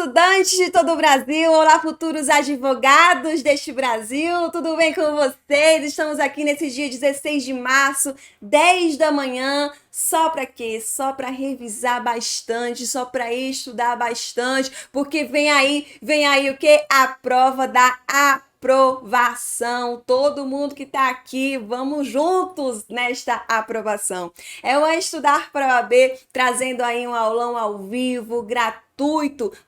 estudantes de todo o Brasil, olá, futuros advogados deste Brasil, tudo bem com vocês? Estamos aqui nesse dia 16 de março, 10 da manhã, só para quê? Só para revisar bastante, só para estudar bastante, porque vem aí o quê? A prova da aprovação. Todo mundo que está aqui, vamos juntos nesta aprovação. É o Estudar para a OAB, trazendo aí um aulão ao vivo, gratuito,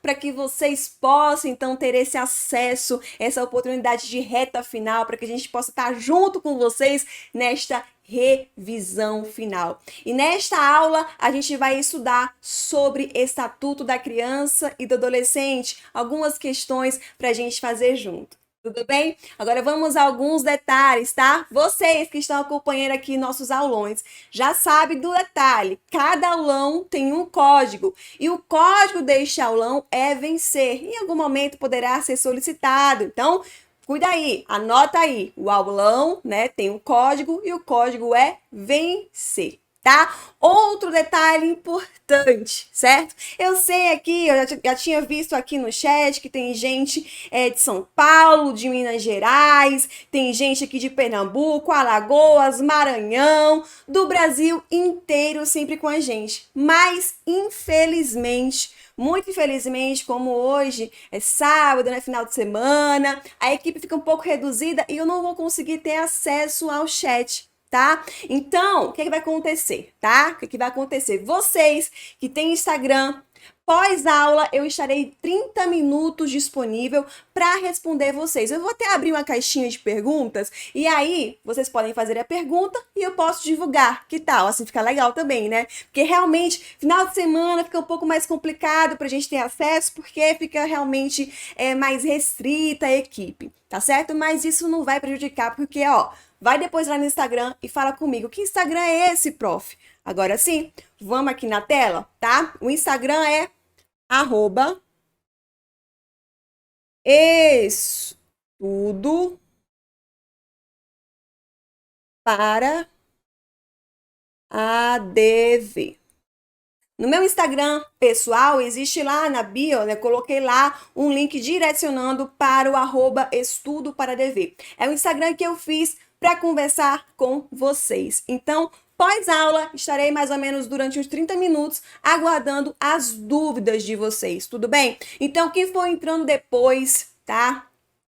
para que vocês possam então ter esse acesso, essa oportunidade de reta final, para que a gente possa estar junto com vocês nesta revisão final. E nesta aula a gente vai estudar sobre Estatuto da Criança e do Adolescente, algumas questões para a gente fazer junto. Tudo bem? Agora vamos a alguns detalhes, tá? Vocês que estão acompanhando aqui nossos aulões já sabem do detalhe. Cada aulão tem um código e o código deste aulão é vencer. Em algum momento poderá ser solicitado. Então, cuida aí, anota aí. O aulão, né, tem um código e o código é vencer. Tá? Outro detalhe importante, certo? Eu sei aqui, eu já tinha visto aqui no chat que tem gente de São Paulo, de Minas Gerais, tem gente aqui de Pernambuco, Alagoas, Maranhão, do Brasil inteiro sempre com a gente. Mas, infelizmente, muito infelizmente, como hoje é sábado, né, final de semana, a equipe fica um pouco reduzida e eu não vou conseguir ter acesso ao chat. Tá? Então, o que vai acontecer, tá? O que vai acontecer? Vocês que têm Instagram, pós-aula, eu estarei 30 minutos disponível para responder vocês. Eu vou até abrir uma caixinha de perguntas e aí vocês podem fazer a pergunta e eu posso divulgar. Que tal? Assim fica legal também, né? Porque realmente, final de semana fica um pouco mais complicado para a gente ter acesso, porque fica realmente mais restrita a equipe, tá certo? Mas isso não vai prejudicar, porque, ó, vai depois lá no Instagram e fala comigo. Que Instagram é esse, prof? Agora sim, vamos aqui na tela, tá? O Instagram é @estudo para ADV. No meu Instagram pessoal, existe lá na bio, né? Coloquei lá um link direcionando para o @estudo para ADV. É o Instagram que eu fiz para conversar com vocês. Então, pós-aula, estarei mais ou menos durante uns 30 minutos aguardando as dúvidas de vocês, tudo bem? Então, quem for entrando depois, tá?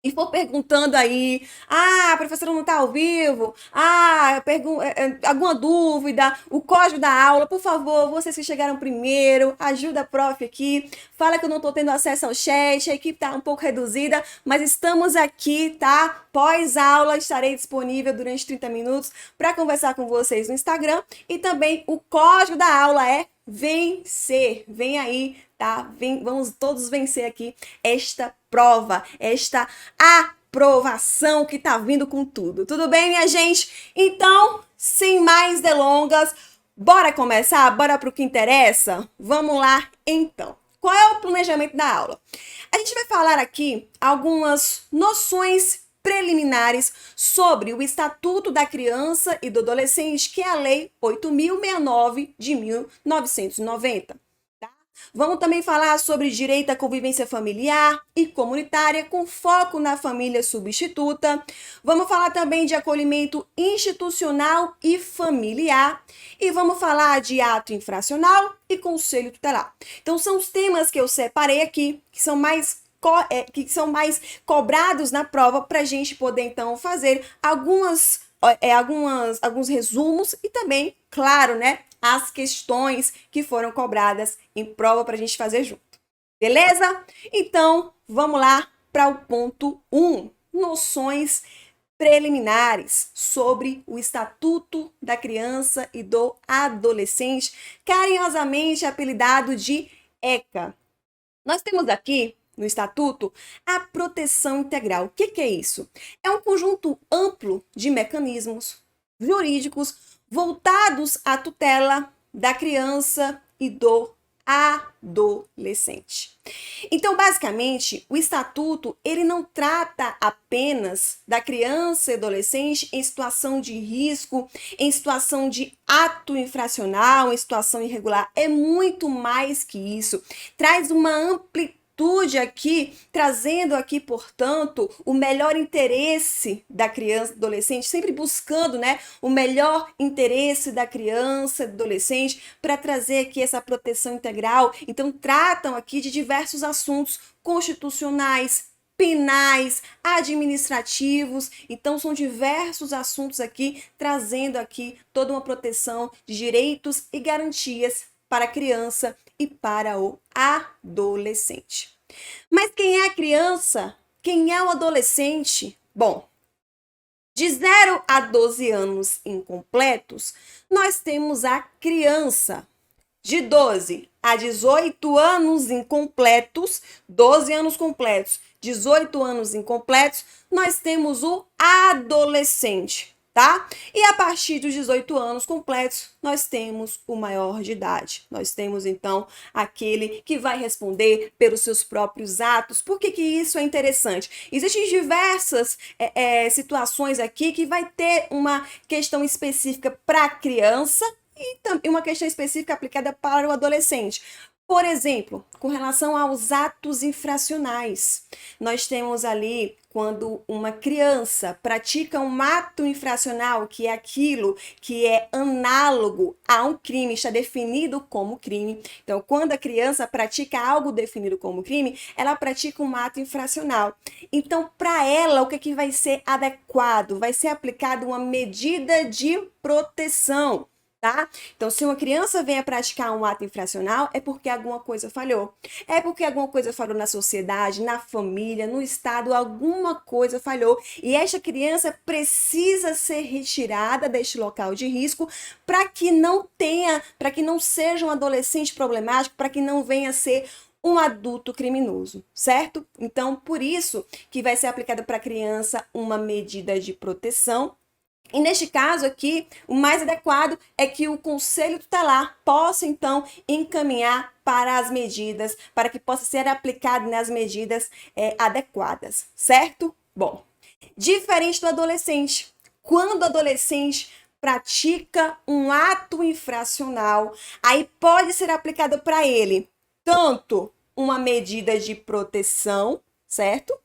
E for perguntando aí, a professora não está ao vivo, alguma dúvida, o código da aula, por favor, vocês que chegaram primeiro, ajuda a prof aqui, fala que eu não estou tendo acesso ao chat, a equipe está um pouco reduzida, mas estamos aqui, tá? Pós-aula, estarei disponível durante 30 minutos para conversar com vocês no Instagram e também o código da aula é vencer, vem aí, tá? Vamos todos vencer aqui esta prova, esta aprovação que tá vindo com tudo. Tudo bem, minha gente? Então, sem mais delongas, bora começar? Bora pro que interessa? Vamos lá, então. Qual é o planejamento da aula? A gente vai falar aqui algumas noções preliminares sobre o Estatuto da Criança e do Adolescente, que é a Lei 8.069 de 1990. Vamos também falar sobre direito à convivência familiar e comunitária, com foco na família substituta. Vamos falar também de acolhimento institucional e familiar. E vamos falar de ato infracional e conselho tutelar. Então, são os temas que eu separei aqui, que são mais cobrados na prova, para a gente poder, então, fazer alguns resumos e também, claro, né, as questões que foram cobradas em prova para a gente fazer junto. Beleza? Então, vamos lá para o ponto 1. Noções preliminares sobre o Estatuto da Criança e do Adolescente, carinhosamente apelidado de ECA. Nós temos aqui no Estatuto a proteção integral. O que é isso? É um conjunto amplo de mecanismos jurídicos voltados à tutela da criança e do adolescente. Então, basicamente, o Estatuto, ele não trata apenas da criança e adolescente em situação de risco, em situação de ato infracional, em situação irregular. É muito mais que isso. Traz uma amplitude atitude aqui, trazendo aqui, portanto, o melhor interesse da criança e do adolescente, sempre buscando, né, o melhor interesse da criança e do adolescente para trazer aqui essa proteção integral. Então, tratam aqui de diversos assuntos constitucionais, penais, administrativos. Então, são diversos assuntos aqui, trazendo aqui toda uma proteção de direitos e garantias para a criança e para o adolescente. Mas quem é a criança? Quem é o adolescente? Bom, de 0 a 12 anos incompletos, nós temos a criança. De 12 a 18 anos incompletos, 12 anos completos, 18 anos incompletos, nós temos o adolescente, tá? E a partir dos 18 anos completos, nós temos o maior de idade. Nós temos, então, aquele que vai responder pelos seus próprios atos. Por que isso é interessante? Existem diversas situações aqui que vai ter uma questão específica para a criança e uma questão específica aplicada para o adolescente. Por exemplo, com relação aos atos infracionais, nós temos ali quando uma criança pratica um ato infracional, que é aquilo que é análogo a um crime, está definido como crime. Então, quando a criança pratica algo definido como crime, ela pratica um ato infracional. Então, para ela, o que vai ser adequado? Vai ser aplicada uma medida de proteção. Tá? Então, se uma criança vem a praticar um ato infracional, é porque alguma coisa falhou. É porque alguma coisa falhou na sociedade, na família, no estado, alguma coisa falhou. E esta criança precisa ser retirada deste local de risco para que não seja um adolescente problemático, para que não venha a ser um adulto criminoso, certo? Então, por isso que vai ser aplicada para a criança uma medida de proteção. E neste caso aqui, o mais adequado é que o Conselho Tutelar possa, então, encaminhar para as medidas, para que possa ser aplicado nas medidas adequadas, certo? Bom, diferente do adolescente. Quando o adolescente pratica um ato infracional, aí pode ser aplicado para ele tanto uma medida de proteção, certo?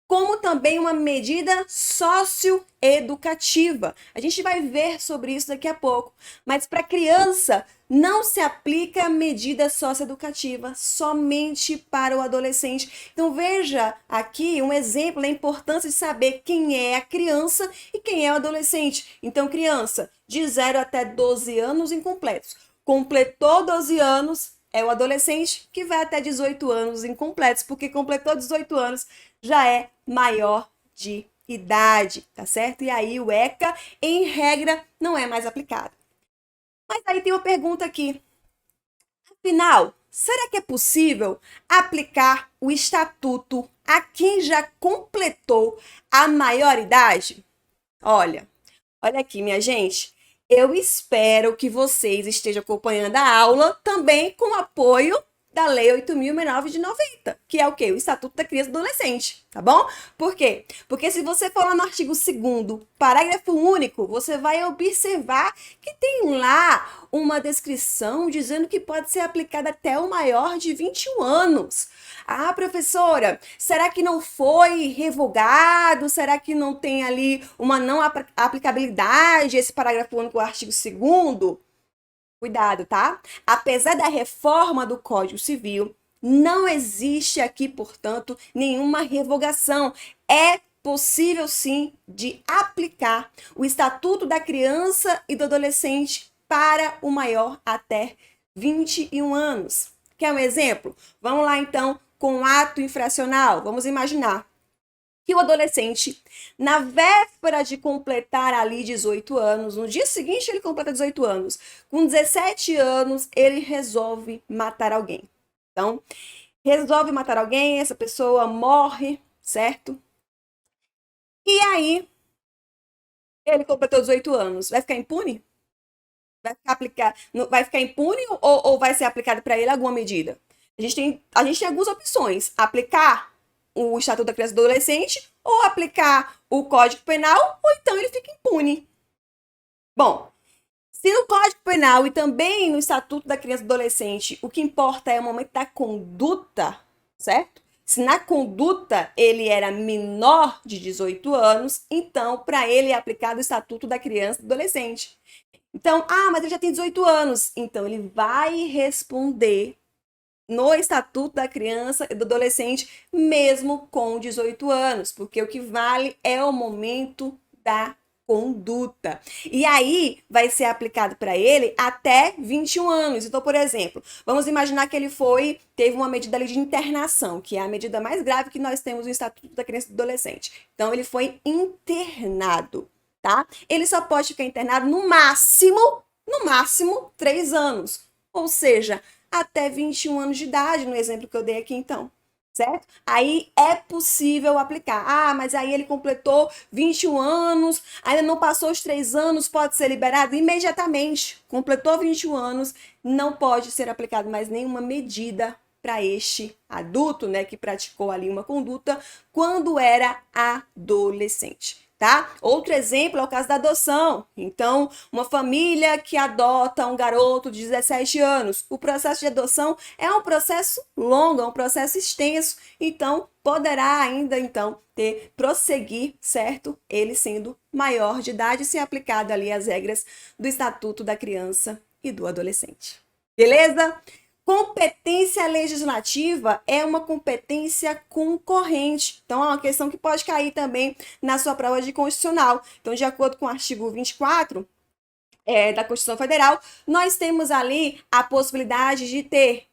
Como também uma medida socioeducativa. A gente vai ver sobre isso daqui a pouco. Mas para criança, não se aplica a medida socioeducativa, somente para o adolescente. Então veja aqui um exemplo da importância de saber quem é a criança e quem é o adolescente. Então, criança de 0 até 12 anos incompletos. Completou 12 anos, é o adolescente que vai até 18 anos incompletos, porque completou 18 anos, já é maior de idade, tá certo? E aí o ECA, em regra, não é mais aplicado. Mas aí tem uma pergunta aqui. Afinal, será que é possível aplicar o estatuto a quem já completou a maioridade? Olha aqui, minha gente. Eu espero que vocês estejam acompanhando a aula também com apoio da Lei 8.069 de 90, que é o quê? O Estatuto da Criança e do Adolescente, tá bom? Por quê? Porque se você for lá no artigo 2º, parágrafo único, você vai observar que tem lá uma descrição dizendo que pode ser aplicada até o maior de 21 anos. Ah, professora, será que não foi revogado? Será que não tem ali uma não aplicabilidade esse parágrafo único do artigo 2º? Cuidado, tá? Apesar da reforma do Código Civil, não existe aqui, portanto, nenhuma revogação. É possível, sim, de aplicar o Estatuto da Criança e do Adolescente para o maior até 21 anos. Quer um exemplo? Vamos lá, então, com o ato infracional. Vamos imaginar que o adolescente, na véspera de completar ali 18 anos, no dia seguinte ele completa 18 anos, com 17 anos ele resolve matar alguém. Então, resolve matar alguém, essa pessoa morre, certo? E aí, ele completou 18 anos, vai ficar impune? Vai ficar impune ou vai ser aplicado para ele alguma medida? A gente tem algumas opções. Aplicar o Estatuto da Criança e do Adolescente, ou aplicar o Código Penal, ou então ele fica impune. Bom, se no Código Penal e também no Estatuto da Criança e do Adolescente, o que importa é o momento da conduta, certo? Se na conduta ele era menor de 18 anos, então para ele é aplicado o Estatuto da Criança e do Adolescente. Então, mas ele já tem 18 anos, então ele vai responder no Estatuto da Criança e do Adolescente, mesmo com 18 anos, porque o que vale é o momento da conduta. E aí vai ser aplicado para ele até 21 anos. Então, por exemplo, vamos imaginar que ele teve uma medida ali de internação, que é a medida mais grave que nós temos no Estatuto da Criança e do Adolescente. Então, ele foi internado, tá? Ele só pode ficar internado no máximo 3 anos. Ou seja, até 21 anos de idade, no exemplo que eu dei aqui então, certo? Aí é possível aplicar. Mas aí ele completou 21 anos, ainda não passou os 3 anos, pode ser liberado imediatamente. Completou 21 anos, não pode ser aplicado mais nenhuma medida para este adulto, né, que praticou ali uma conduta quando era adolescente. Tá? Outro exemplo é o caso da adoção. Então, uma família que adota um garoto de 17 anos. O processo de adoção é um processo longo, é um processo extenso. Então, poderá ainda prosseguir, certo? Ele sendo maior de idade, se aplicado ali as regras do Estatuto da Criança e do Adolescente. Beleza? Competência legislativa é uma competência concorrente. Então, é uma questão que pode cair também na sua prova de constitucional. Então, de acordo com o artigo 24 da Constituição Federal, nós temos ali a possibilidade de ter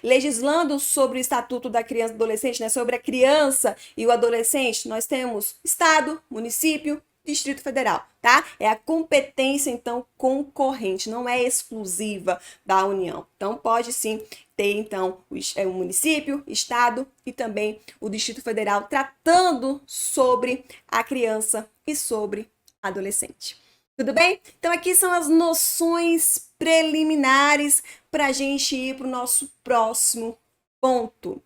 legislando sobre o Estatuto da Criança e do Adolescente, né, sobre a criança e o adolescente, nós temos Estado, município, Distrito Federal, tá? É a competência, então, concorrente, não é exclusiva da União. Então, pode sim ter, então, o município, Estado e também o Distrito Federal tratando sobre a criança e sobre a adolescente. Tudo bem? Então, aqui são as noções preliminares para a gente ir para o nosso próximo ponto.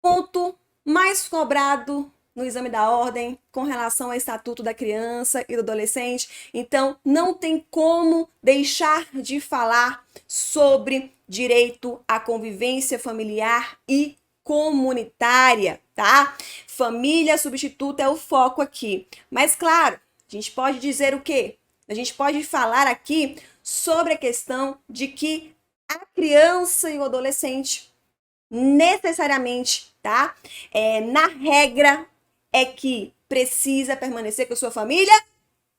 Ponto mais cobrado no exame da ordem com relação ao Estatuto da Criança e do Adolescente. Então, não tem como deixar de falar sobre direito à convivência familiar e comunitária, tá? Família substituta é o foco aqui. Mas, claro, a gente pode dizer o quê? A gente pode falar aqui sobre a questão de que a criança e o adolescente necessariamente, tá? Na regra é que precisa permanecer com a sua família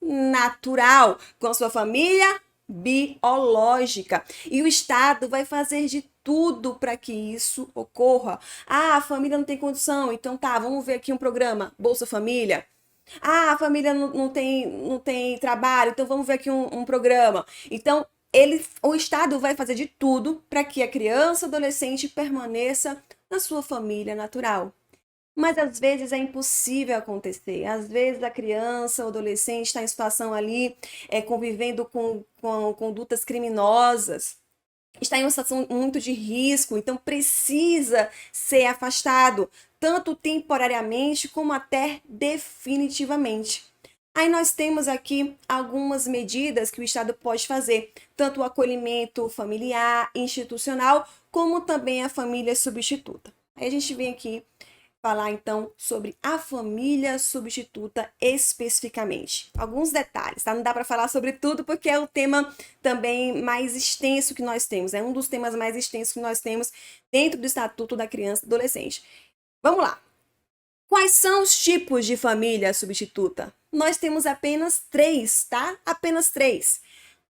natural, com a sua família biológica. E o Estado vai fazer de tudo para que isso ocorra. A família não tem condição, então tá, vamos ver aqui um programa, Bolsa Família. A família não tem trabalho, então vamos ver aqui um programa. Então, o Estado vai fazer de tudo para que a criança, adolescente permaneça na sua família natural. Mas às vezes é impossível acontecer. Às vezes a criança, o adolescente está em situação ali, convivendo com condutas criminosas, está em uma situação muito de risco, então precisa ser afastado, tanto temporariamente como até definitivamente. Aí nós temos aqui algumas medidas que o Estado pode fazer, tanto o acolhimento familiar, institucional, como também a família substituta. Aí a gente vem aqui falar então sobre a família substituta especificamente. Alguns detalhes, tá? Não dá para falar sobre tudo porque é o tema também mais extenso que nós temos, é um dos temas mais extensos que nós temos dentro do Estatuto da Criança e do Adolescente. Vamos lá. Quais são os tipos de família substituta? Nós temos apenas 3, tá? Apenas 3.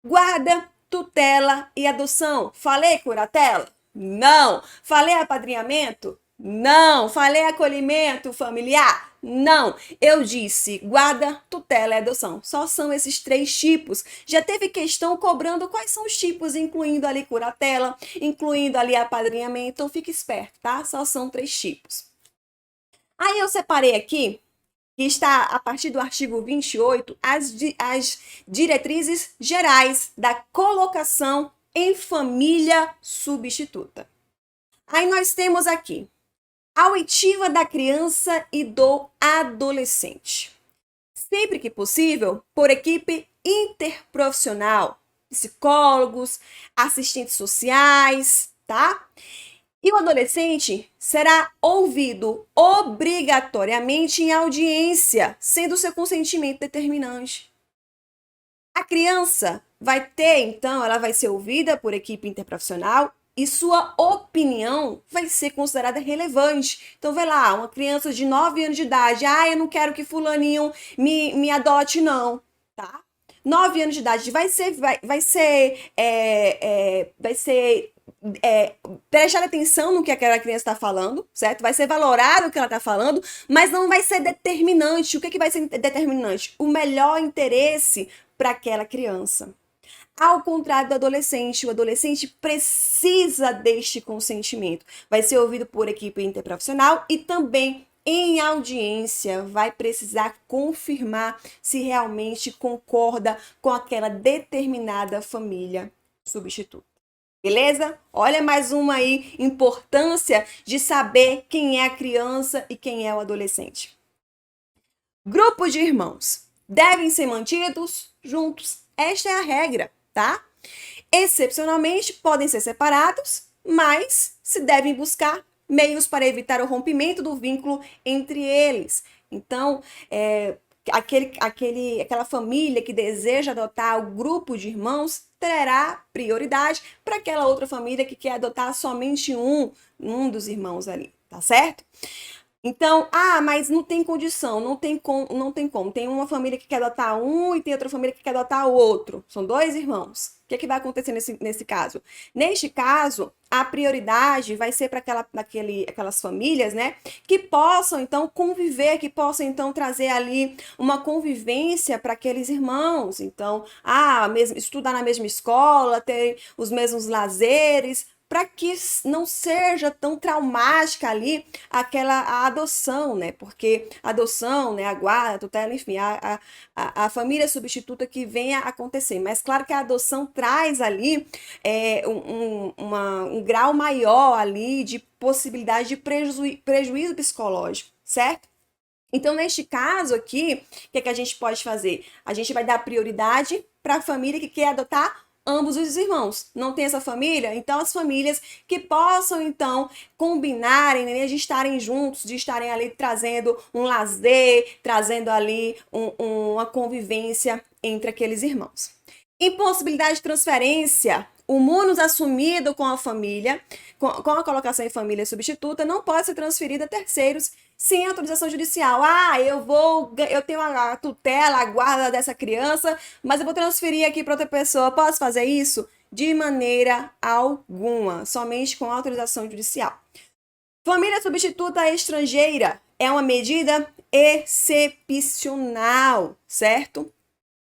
Guarda, tutela e adoção. Falei curatela? Não. Falei apadrinhamento? Não. Falei acolhimento familiar? Não. Eu disse guarda, tutela e adoção. Só são esses 3 tipos. Já teve questão cobrando quais são os tipos, incluindo ali curatela, incluindo ali apadrinhamento. Então fique esperto, tá? Só são 3 tipos. Aí eu separei aqui, que está a partir do artigo 28, as diretrizes gerais da colocação em família substituta. Aí nós temos aqui a oitiva da criança e do adolescente. Sempre que possível, por equipe interprofissional, psicólogos, assistentes sociais, tá? E o adolescente será ouvido obrigatoriamente em audiência, sendo seu consentimento determinante. A criança vai ter, então, ela vai ser ouvida por equipe interprofissional e sua opinião vai ser considerada relevante. Então, vai lá, uma criança de 9 anos de idade, eu não quero que fulaninho me adote, não, tá? 9 anos de idade vai ser prestar atenção no que aquela criança está falando, certo? Vai ser valorado o que ela está falando, mas não vai ser determinante. O que vai ser determinante? O melhor interesse para aquela criança. Ao contrário do adolescente, o adolescente precisa deste consentimento. Vai ser ouvido por equipe interprofissional e também em audiência vai precisar confirmar se realmente concorda com aquela determinada família substituta. Beleza? Olha mais uma aí, importância de saber quem é a criança e quem é o adolescente. Grupos de irmãos devem ser mantidos juntos. Esta é a regra, tá? Excepcionalmente, podem ser separados, mas se devem buscar meios para evitar o rompimento do vínculo entre eles. Então, aquela família que deseja adotar o grupo de irmãos terá prioridade para aquela outra família que quer adotar somente um dos irmãos ali, tá certo? Então, mas não tem condição, não tem como. Tem uma família que quer adotar um e tem outra família que quer adotar o outro. São dois irmãos. O que vai acontecer nesse caso? Neste caso, a prioridade vai ser para aquelas famílias, né, que possam, então, conviver, que possam, então, trazer ali uma convivência para aqueles irmãos. Então, estudar na mesma escola, ter os mesmos lazeres, para que não seja tão traumática ali a adoção, né? Porque a adoção, né, a guarda, a tutela, enfim, a família substituta que venha a acontecer. Mas claro que a adoção traz ali um grau maior ali de possibilidade de prejuízo psicológico, certo? Então, neste caso aqui, o que é que a gente pode fazer? A gente vai dar prioridade para a família que quer adotar ambos os irmãos. Não tem essa família? Então, as famílias que possam, então, combinarem, né, de estarem juntos, de estarem ali trazendo um lazer, trazendo ali uma convivência entre aqueles irmãos. Impossibilidade de transferência. O munus assumido com a família, com a colocação em família substituta, não pode ser transferido a terceiros sem autorização judicial. Eu tenho a tutela, a guarda dessa criança, mas eu vou transferir aqui para outra pessoa. Posso fazer isso? De maneira alguma, somente com autorização judicial. Família substituta estrangeira é uma medida excepcional, certo?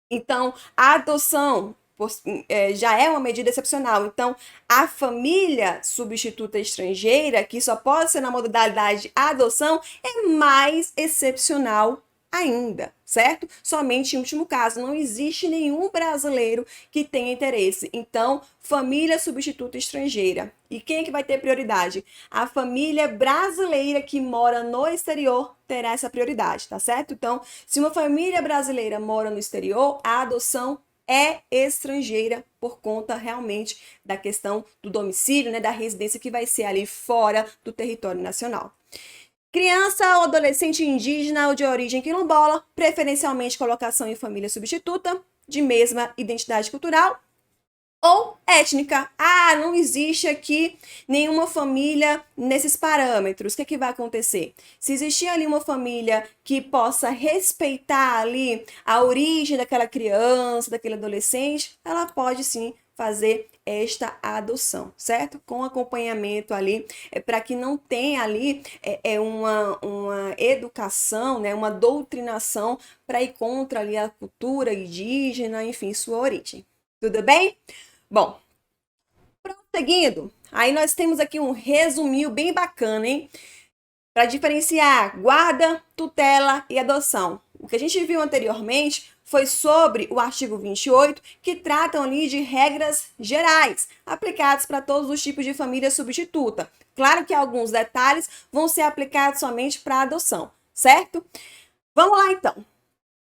Então, a adoção já é uma medida excepcional. Então, a família substituta estrangeira, que só pode ser na modalidade adoção, é mais excepcional ainda, certo? Somente em último caso, não existe nenhum brasileiro que tenha interesse. Então, família substituta estrangeira. E quem é que vai ter prioridade? A família brasileira que mora no exterior terá essa prioridade, tá certo? Então, se uma família brasileira mora no exterior, a adoção é estrangeira por conta realmente da questão do domicílio, né, da residência que vai ser ali fora do território nacional. Criança ou adolescente indígena ou de origem quilombola, preferencialmente colocação em família substituta, de mesma identidade cultural ou étnica. Não existe aqui nenhuma família nesses parâmetros. O que vai acontecer? Se existir ali uma família que possa respeitar ali a origem daquela criança, daquele adolescente, ela pode sim fazer esta adoção, certo? Com acompanhamento ali, para que não tenha ali uma educação, né, uma doutrinação para ir contra ali a cultura indígena, enfim, sua origem. Tudo bem? Bom, prosseguindo, aí nós temos aqui um resuminho bem bacana, hein? Para diferenciar guarda, tutela e adoção. O que a gente viu anteriormente foi sobre o artigo 28, que tratam ali de regras gerais, aplicadas para todos os tipos de família substituta. Claro que alguns detalhes vão ser aplicados somente para adoção, certo? Vamos lá, então.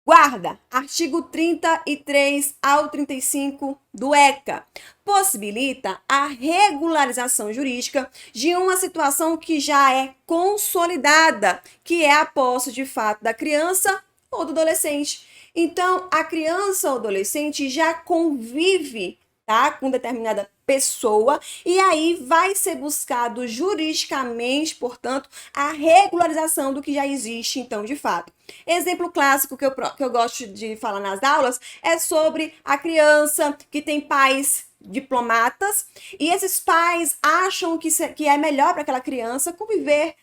Guarda, artigo 33 ao 35 do ECA, possibilita a regularização jurídica de uma situação que já é consolidada, que é a posse de fato da criança ou do adolescente. Então, a criança ou adolescente já convive, tá, com determinada pessoa, e aí vai ser buscado juridicamente, portanto, a regularização do que já existe, então, de fato. Exemplo clássico que eu gosto de falar nas aulas é sobre a criança que tem pais diplomatas e esses pais acham que é melhor para aquela criança conviver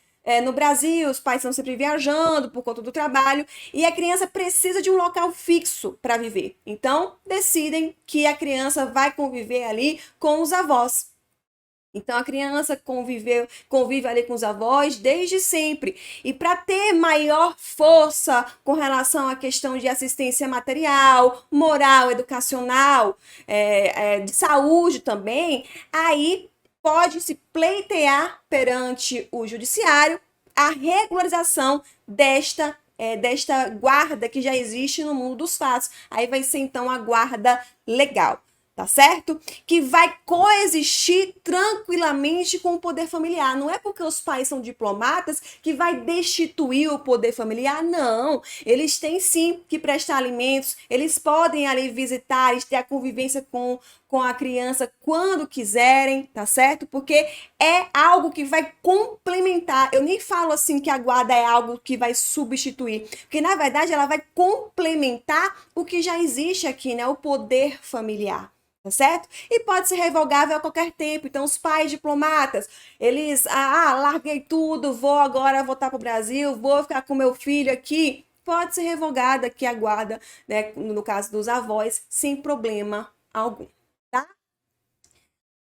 no Brasil, os pais estão sempre viajando por conta do trabalho e a criança precisa de um local fixo para viver. Então, decidem que a criança vai conviver ali com os avós. Então, a criança convive ali com os avós desde sempre. E para ter maior força com relação à questão de assistência material, moral, educacional, de saúde também, aí pode-se pleitear perante o judiciário a regularização desta guarda que já existe no mundo dos fatos. Aí vai ser, então, a guarda legal. Tá certo? Que vai coexistir tranquilamente com o poder familiar. Não é porque os pais são diplomatas que vai destituir o poder familiar, não. Eles têm sim que prestar alimentos, eles podem ali visitar, ter a convivência com a criança quando quiserem, tá certo? Porque é algo que vai complementar. Eu nem falo assim que a guarda é algo que vai substituir, porque na verdade ela vai complementar o que já existe aqui, né? O poder familiar. Tá certo? E pode ser revogável a qualquer tempo. Então, os pais diplomatas, eles, larguei tudo, vou agora voltar para o Brasil, vou ficar com meu filho aqui. Pode ser revogada aqui a guarda, né, no caso dos avós, sem problema algum, tá?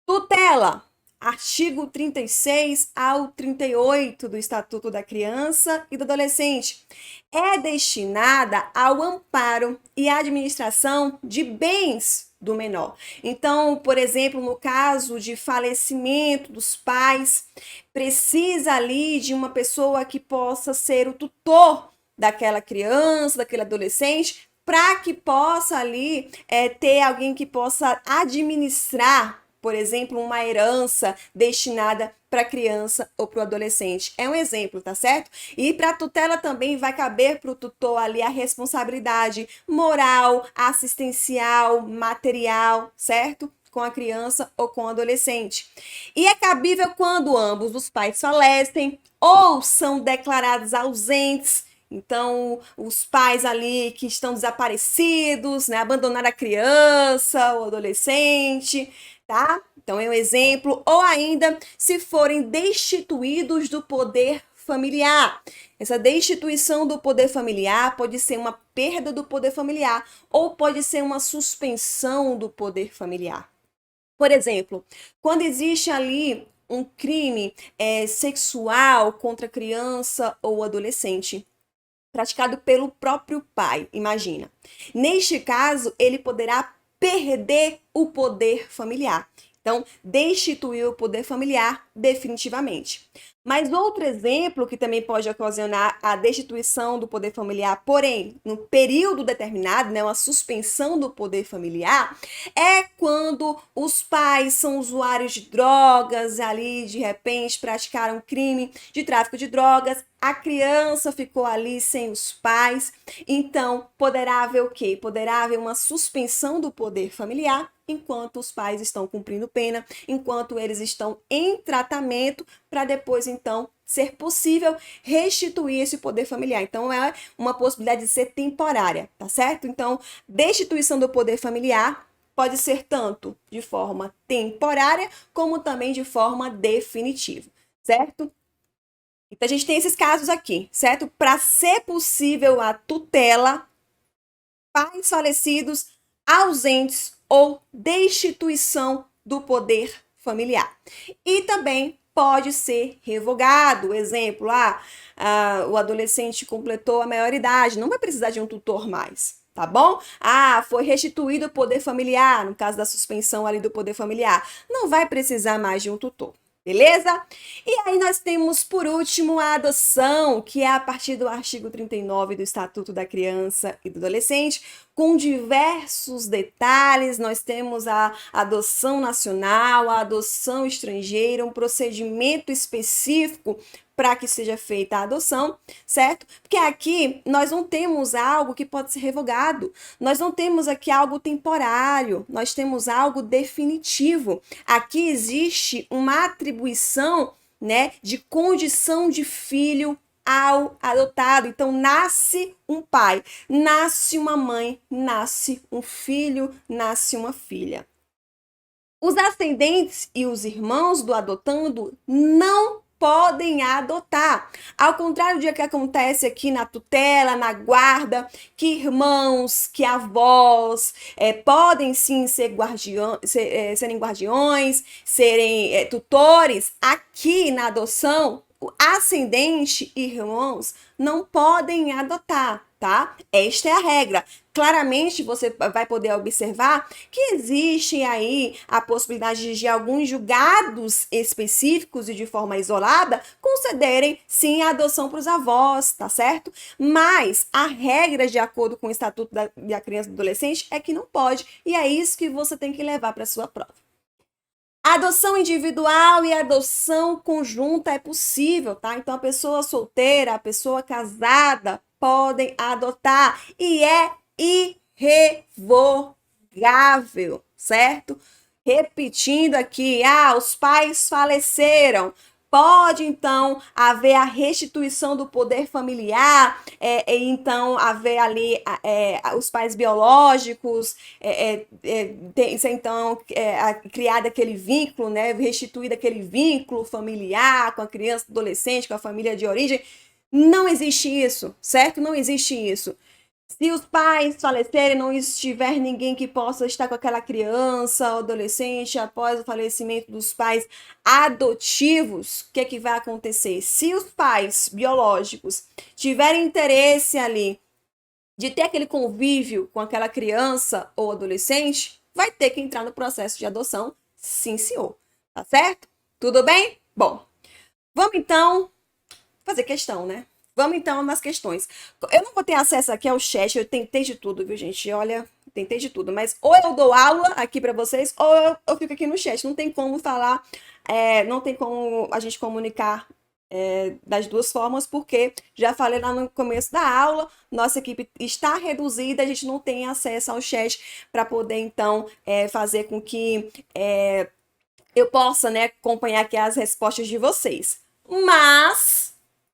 Tutela. Artigo 36 ao 38 do Estatuto da Criança e do Adolescente. É destinada ao amparo e administração de bens do menor. Então, por exemplo, no caso de falecimento dos pais, precisa ali de uma pessoa que possa ser o tutor daquela criança, daquele adolescente, para que possa ali ter alguém que possa administrar, por exemplo, uma herança destinada para a criança ou para o adolescente. É um exemplo, tá certo? E para a tutela também vai caber para o tutor ali a responsabilidade moral, assistencial, material, certo? Com a criança ou com o adolescente. E é cabível quando ambos os pais falecem ou são declarados ausentes. Então, os pais ali que estão desaparecidos, né, abandonaram a criança ou adolescente, tá? Então, é um exemplo. Ou ainda, se forem destituídos do poder familiar. Essa destituição do poder familiar pode ser uma perda do poder familiar ou pode ser uma suspensão do poder familiar. Por exemplo, quando existe ali um crime sexual contra criança ou adolescente, praticado pelo próprio pai, imagina. Neste caso, ele poderá perder o poder familiar. Então, destituir o poder familiar definitivamente. Mas outro exemplo que também pode ocasionar a destituição do poder familiar, porém, no período determinado, né, uma suspensão do poder familiar, é quando os pais são usuários de drogas, ali de repente praticaram crime de tráfico de drogas, a criança ficou ali sem os pais, então poderá haver o quê? Poderá haver uma suspensão do poder familiar enquanto os pais estão cumprindo pena, enquanto eles estão em tratamento, para depois, então, ser possível restituir esse poder familiar. Então, é uma possibilidade de ser temporária, tá certo? Então, destituição do poder familiar pode ser tanto de forma temporária, como também de forma definitiva, certo? Então, a gente tem esses casos aqui, certo? Para ser possível a tutela, pais falecidos, ausentes ou destituição do poder familiar. E também pode ser revogado. Exemplo, o adolescente completou a maioridade, não vai precisar de um tutor mais, tá bom? Foi restituído o poder familiar, no caso da suspensão ali do poder familiar, não vai precisar mais de um tutor, Beleza? E aí nós temos, por último, a adoção, que é a partir do artigo 39 do Estatuto da Criança e do Adolescente, com diversos detalhes. Nós temos a adoção nacional, a adoção estrangeira, um procedimento específico para que seja feita a adoção, certo? Porque aqui nós não temos algo que pode ser revogado, nós não temos aqui algo temporário, nós temos algo definitivo. Aqui existe uma atribuição, né, de condição de filho ao adotado. Então, nasce um pai, nasce uma mãe, nasce um filho, nasce uma filha. Os ascendentes e os irmãos do adotando não podem adotar. Ao contrário do que acontece aqui na tutela, na guarda, que irmãos, que avós podem sim serem guardiões, serem tutores, aqui na adoção, o ascendente e irmãos não podem adotar, tá? Esta é a regra. Claramente você vai poder observar que existe aí a possibilidade de alguns julgados específicos e de forma isolada concederem sim a adoção para os avós, tá certo? Mas a regra de acordo com o Estatuto da Criança e do Adolescente é que não pode, e é isso que você tem que levar para a sua prova. Adoção individual e adoção conjunta é possível, tá? Então, a pessoa solteira, a pessoa casada podem adotar e é irrevogável, certo? Repetindo aqui, os pais faleceram. Pode, então, haver a restituição do poder familiar, então, haver ali os pais biológicos, então, criado aquele vínculo, né, restituído aquele vínculo familiar com a criança, adolescente, com a família de origem. Não existe isso, certo? Não existe isso. Se os pais falecerem, não estiver ninguém que possa estar com aquela criança ou adolescente após o falecimento dos pais adotivos, o que é que vai acontecer? Se os pais biológicos tiverem interesse ali de ter aquele convívio com aquela criança ou adolescente, vai ter que entrar no processo de adoção, sim, senhor. Tá certo? Tudo bem? Bom, vamos então fazer questão, né? Vamos então nas questões. Eu não vou ter acesso aqui ao chat, eu tentei de tudo, viu, gente? Olha, tentei de tudo, mas ou eu dou aula aqui para vocês, ou eu fico aqui no chat. Não tem como falar, não tem como a gente comunicar das duas formas, porque já falei lá no começo da aula, nossa equipe está reduzida, a gente não tem acesso ao chat para poder, então, fazer com que eu possa, né, acompanhar aqui as respostas de vocês.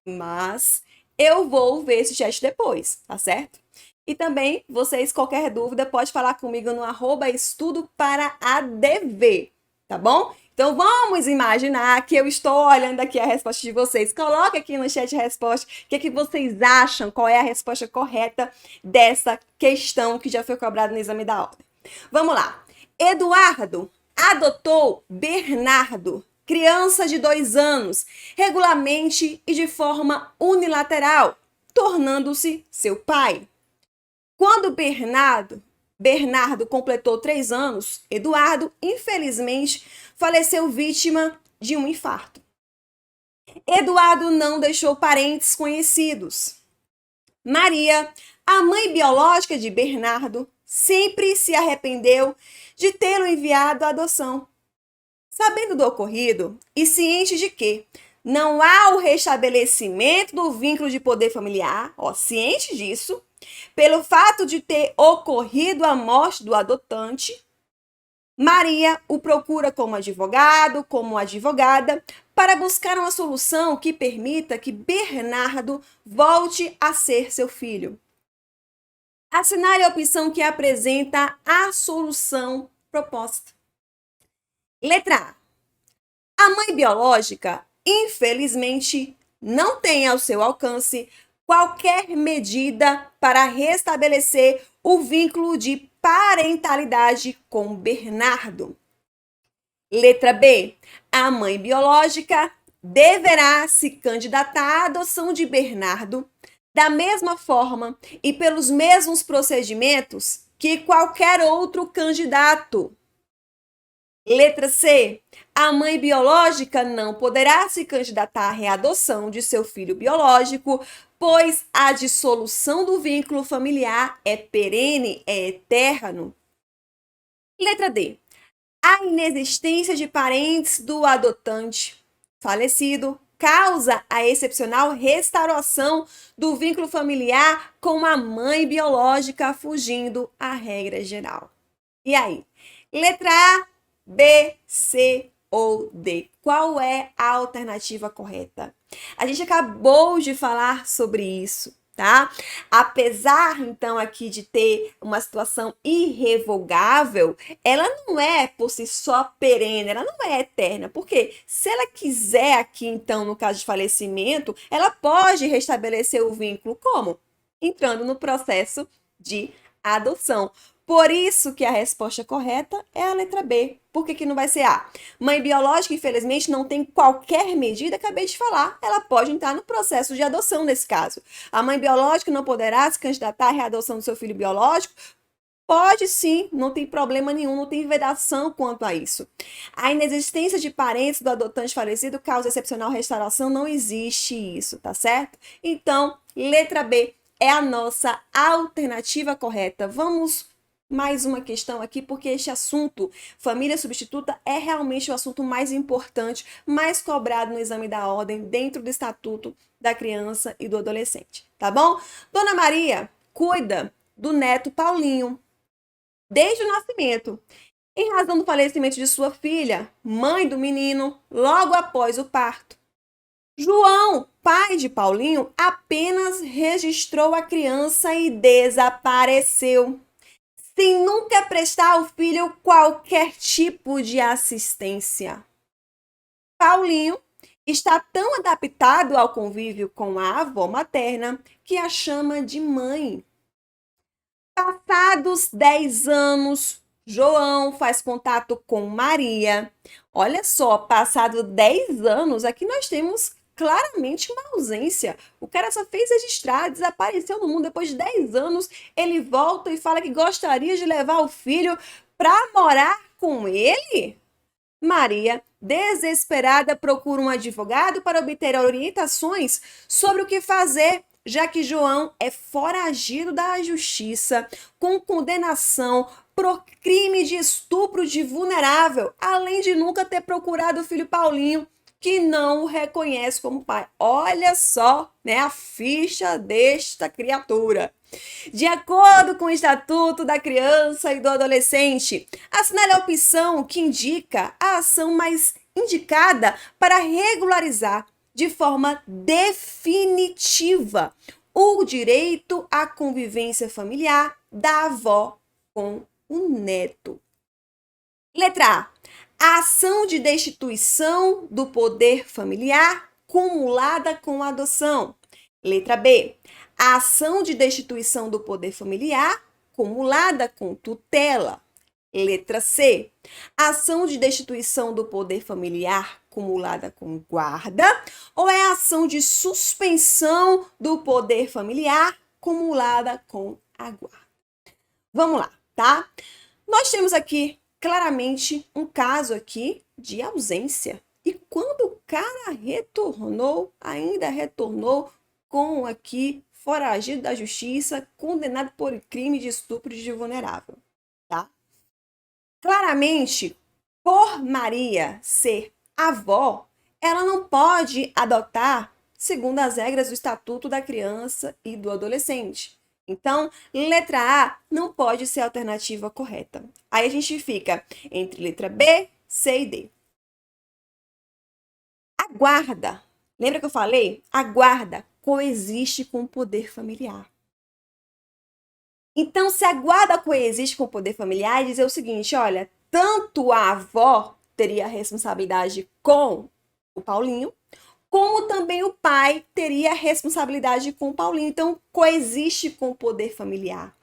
Mas eu vou ver esse chat depois, tá certo? E também, vocês, qualquer dúvida, pode falar comigo no @estudo-para-ADV, tá bom? Então, vamos imaginar que eu estou olhando aqui a resposta de vocês. Coloque aqui no chat a resposta, o que vocês acham, qual é a resposta correta dessa questão que já foi cobrada no exame da ordem. Vamos lá. Eduardo adotou Bernardo, criança de 2 anos, regularmente e de forma unilateral, tornando-se seu pai. Quando Bernardo completou 3 anos, Eduardo, infelizmente, faleceu vítima de um infarto. Eduardo não deixou parentes conhecidos. Maria, a mãe biológica de Bernardo, sempre se arrependeu de tê-lo enviado à adoção. Sabendo do ocorrido e ciente de que não há o restabelecimento do vínculo de poder familiar, ciente disso, pelo fato de ter ocorrido a morte do adotante, Maria o procura como advogado, como advogada, para buscar uma solução que permita que Bernardo volte a ser seu filho. Assinale a opção que apresenta a solução proposta. Letra A. A mãe biológica, infelizmente, não tem ao seu alcance qualquer medida para restabelecer o vínculo de parentalidade com Bernardo. Letra B. A mãe biológica deverá se candidatar à adoção de Bernardo da mesma forma e pelos mesmos procedimentos que qualquer outro candidato. Letra C. A mãe biológica não poderá se candidatar à readoção de seu filho biológico, pois a dissolução do vínculo familiar é perene, é eterno. Letra D. A inexistência de parentes do adotante falecido causa a excepcional restauração do vínculo familiar com a mãe biológica, fugindo à regra geral. E aí? Letra A, B, C ou D? Qual é a alternativa correta? A gente acabou de falar sobre isso, tá? Apesar, então, aqui de ter uma situação irrevogável, ela não é por si só perene, ela não é eterna. Porque se ela quiser aqui, então, no caso de falecimento, ela pode restabelecer o vínculo como? Entrando no processo de adoção. Por isso que a resposta correta é a letra B. Por que não vai ser A? Mãe biológica, infelizmente, não tem qualquer medida, acabei de falar. Ela pode entrar no processo de adoção nesse caso. A mãe biológica não poderá se candidatar à readoção do seu filho biológico? Pode sim, não tem problema nenhum, não tem vedação quanto a isso. A inexistência de parentes do adotante falecido causa excepcional restauração, não existe isso, tá certo? Então, letra B é a nossa alternativa correta. Vamos mais uma questão aqui, porque este assunto, família substituta, é realmente o assunto mais importante, mais cobrado no exame da ordem, dentro do Estatuto da Criança e do Adolescente, tá bom? Dona Maria cuida do neto Paulinho desde o nascimento. Em razão do falecimento de sua filha, mãe do menino, logo após o parto. João, pai de Paulinho, apenas registrou a criança e desapareceu, sem nunca prestar ao filho qualquer tipo de assistência. Paulinho está tão adaptado ao convívio com a avó materna que a chama de mãe. Passados 10 anos, João faz contato com Maria. Olha só, passado 10 anos, aqui nós temos claramente uma ausência. O cara só fez registrar, desapareceu no mundo. Depois de 10 anos, ele volta e fala que gostaria de levar o filho para morar com ele. Maria, desesperada, procura um advogado para obter orientações sobre o que fazer, já que João é foragido da justiça, com condenação por crime de estupro de vulnerável, além de nunca ter procurado o filho Paulinho, que não o reconhece como pai. Olha só, né, a ficha desta criatura. De acordo com o Estatuto da Criança e do Adolescente, assinale a opção que indica a ação mais indicada para regularizar de forma definitiva o direito à convivência familiar da avó com o neto. Letra A. A ação de destituição do poder familiar cumulada com a adoção. Letra B. A ação de destituição do poder familiar cumulada com tutela. Letra C. A ação de destituição do poder familiar cumulada com guarda, ou é a ação de suspensão do poder familiar cumulada com a guarda? Vamos lá, tá? Nós temos aqui claramente um caso aqui de ausência. E quando o cara retornou, ainda retornou com aqui foragido da justiça, condenado por crime de estupro de vulnerável, tá? Claramente, por Maria ser avó, ela não pode adotar segundo as regras do Estatuto da Criança e do Adolescente. Então, letra A não pode ser a alternativa correta. Aí a gente fica entre letra B, C e D. A guarda, lembra que eu falei? A guarda coexiste com o poder familiar. Então, se a guarda coexiste com o poder familiar, é dizer o seguinte, olha, tanto a avó teria responsabilidade com o Paulinho, como também o pai teria responsabilidade com o Paulinho. Então, coexiste com o poder familiar.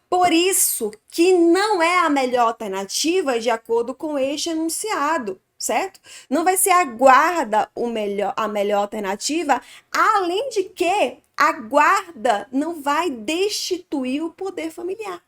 Por isso que não é a melhor alternativa de acordo com este enunciado, certo? Não vai ser a guarda a melhor alternativa, além de que a guarda não vai destituir o poder familiar.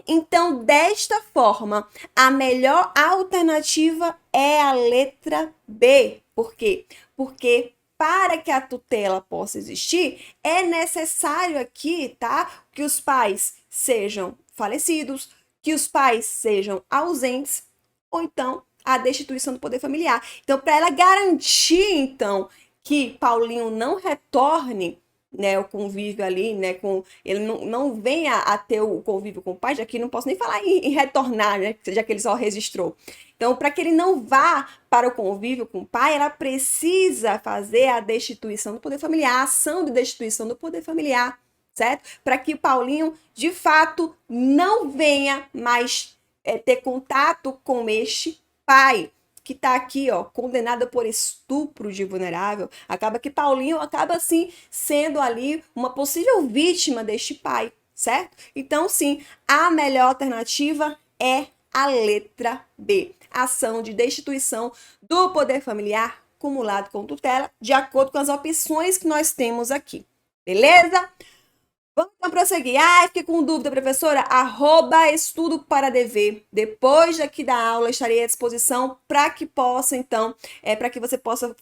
Então, desta forma, a melhor alternativa é a letra B. Por quê? Porque para que a tutela possa existir, é necessário aqui, tá? Que os pais sejam falecidos, que os pais sejam ausentes, ou então a destituição do poder familiar. Então, para ela garantir, então, que Paulinho não retorne, né, o convívio ali, né, com ele não venha a ter o convívio com o pai, já que não posso nem falar em retornar, né, já que ele só registrou. Então, para que ele não vá para o convívio com o pai, ela precisa fazer a destituição do poder familiar, a ação de destituição do poder familiar, certo? Para que o Paulinho, de fato, não venha mais ter contato com este pai que está aqui, ó, condenada por estupro de vulnerável, acaba que Paulinho acaba, assim, sendo ali uma possível vítima deste pai, certo? Então, sim, a melhor alternativa é a letra B, ação de destituição do poder familiar cumulado com tutela, de acordo com as opções que nós temos aqui, beleza? Vamos então prosseguir. Fiquei com dúvida, professora. @estudo para dever. Depois daqui da aula, estarei à disposição para que possa, então, para que você possa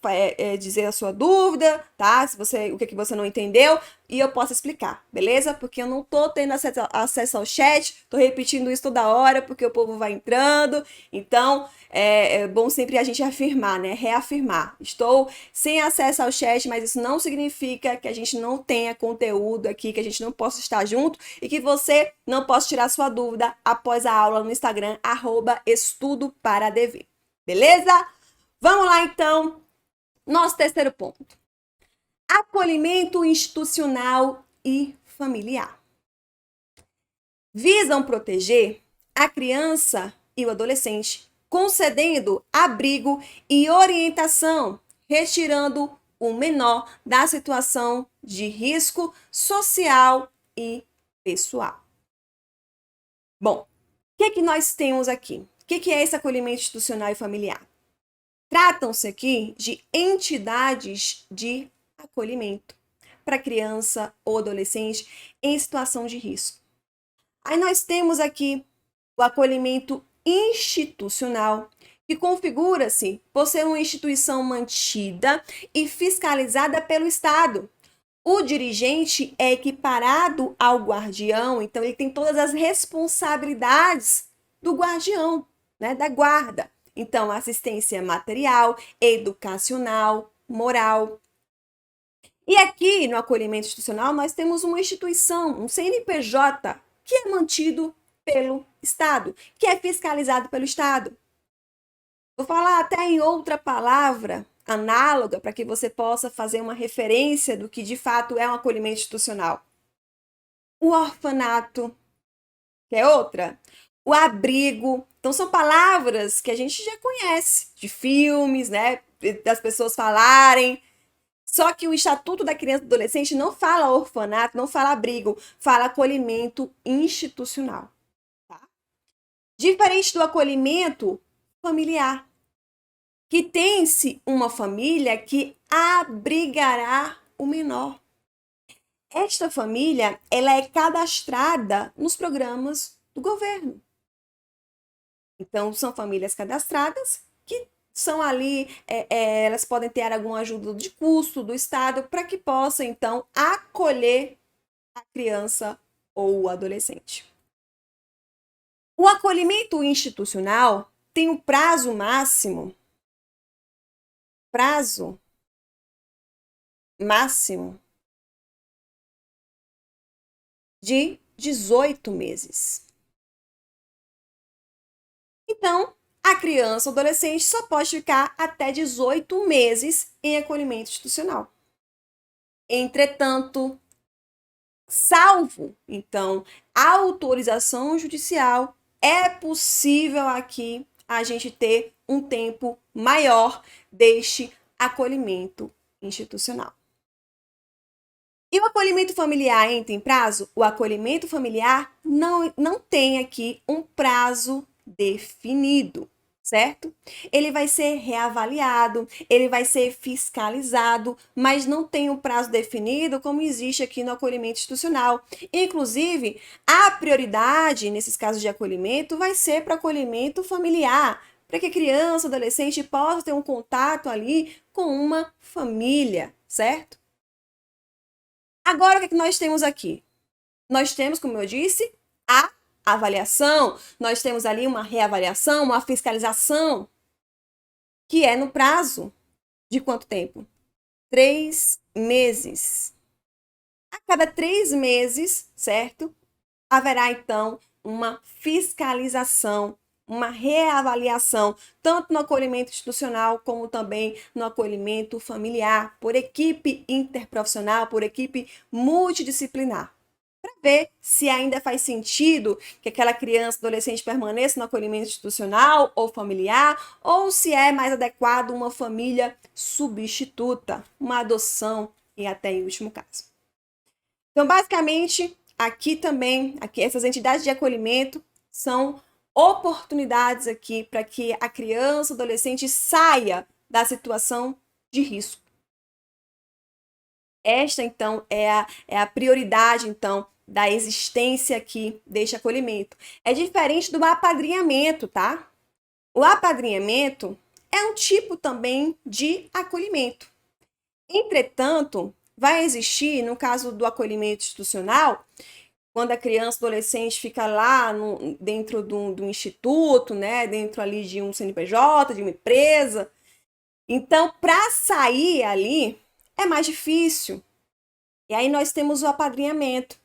dizer a sua dúvida, tá? Se você, o que você não entendeu, e eu possa explicar, beleza? Porque eu não tô tendo acesso ao chat, tô repetindo isso toda hora, porque o povo vai entrando. Então, é bom sempre a gente afirmar, né? Reafirmar. Estou sem acesso ao chat, mas isso não significa que a gente não tenha conteúdo aqui, que a gente não possa estar junto e que você não possa tirar sua dúvida após a aula no Instagram, @estudoParaDever. Beleza? Vamos lá, então. Nosso terceiro ponto. Acolhimento institucional e familiar. Visam proteger a criança e o adolescente, concedendo abrigo e orientação, retirando o menor da situação de risco social e pessoal. Bom, o que nós temos aqui? O que é esse acolhimento institucional e familiar? Tratam-se aqui de entidades de acolhimento para criança ou adolescente em situação de risco. Aí nós temos aqui o acolhimento institucional, que configura-se por ser uma instituição mantida e fiscalizada pelo Estado. O dirigente é equiparado ao guardião, então ele tem todas as responsabilidades do guardião, né, da guarda. Então, assistência material, educacional, moral. E aqui no acolhimento institucional nós temos uma instituição, um CNPJ, que é mantido pelo Estado, que é fiscalizado pelo Estado. Vou falar até em outra palavra análoga para que você possa fazer uma referência do que de fato é um acolhimento institucional. O orfanato, que é outra. O abrigo. Então, são palavras que a gente já conhece, de filmes, né? Das pessoas falarem. Só que o Estatuto da Criança e do Adolescente não fala orfanato, não fala abrigo, fala acolhimento institucional. Tá? Diferente do acolhimento familiar, que tem-se uma família que abrigará o menor. Esta família, ela é cadastrada nos programas do governo. Então, são famílias cadastradas que são ali, elas podem ter alguma ajuda de custo do Estado para que possa, então, acolher a criança ou o adolescente. O acolhimento institucional tem um prazo máximo de 18 meses. Então, a criança ou adolescente só pode ficar até 18 meses em acolhimento institucional. Entretanto, salvo, então, a autorização judicial, é possível aqui a gente ter um tempo maior deste acolhimento institucional. E o acolhimento familiar entra em prazo? O acolhimento familiar não tem aqui um prazo definido, certo? Ele vai ser reavaliado, ele vai ser fiscalizado, mas não tem um prazo definido como existe aqui no acolhimento institucional. Inclusive, a prioridade nesses casos de acolhimento vai ser para acolhimento familiar, para que a criança, adolescente possa ter um contato ali com uma família, certo? Agora, o que é que nós temos aqui? Nós temos, como eu disse, a avaliação, nós temos ali uma reavaliação, uma fiscalização, que é no prazo de quanto tempo? 3 meses. A cada 3 meses, certo? Haverá, então, uma fiscalização, uma reavaliação, tanto no acolhimento institucional como também no acolhimento familiar, por equipe interprofissional, por equipe multidisciplinar, para ver se ainda faz sentido que aquela criança, adolescente permaneça no acolhimento institucional ou familiar, ou se é mais adequado uma família substituta, uma adoção e até em último caso. Então, basicamente, aqui essas entidades de acolhimento são oportunidades aqui para que a criança, adolescente saia da situação de risco. Esta, então, é a prioridade, então, da existência aqui deste acolhimento. É diferente do apadrinhamento, tá? O apadrinhamento é um tipo também de acolhimento. Entretanto, vai existir, no caso do acolhimento institucional, quando a criança, adolescente fica lá dentro do instituto, né, dentro ali de um CNPJ, de uma empresa. Então, para sair ali, é mais difícil. E aí nós temos o apadrinhamento,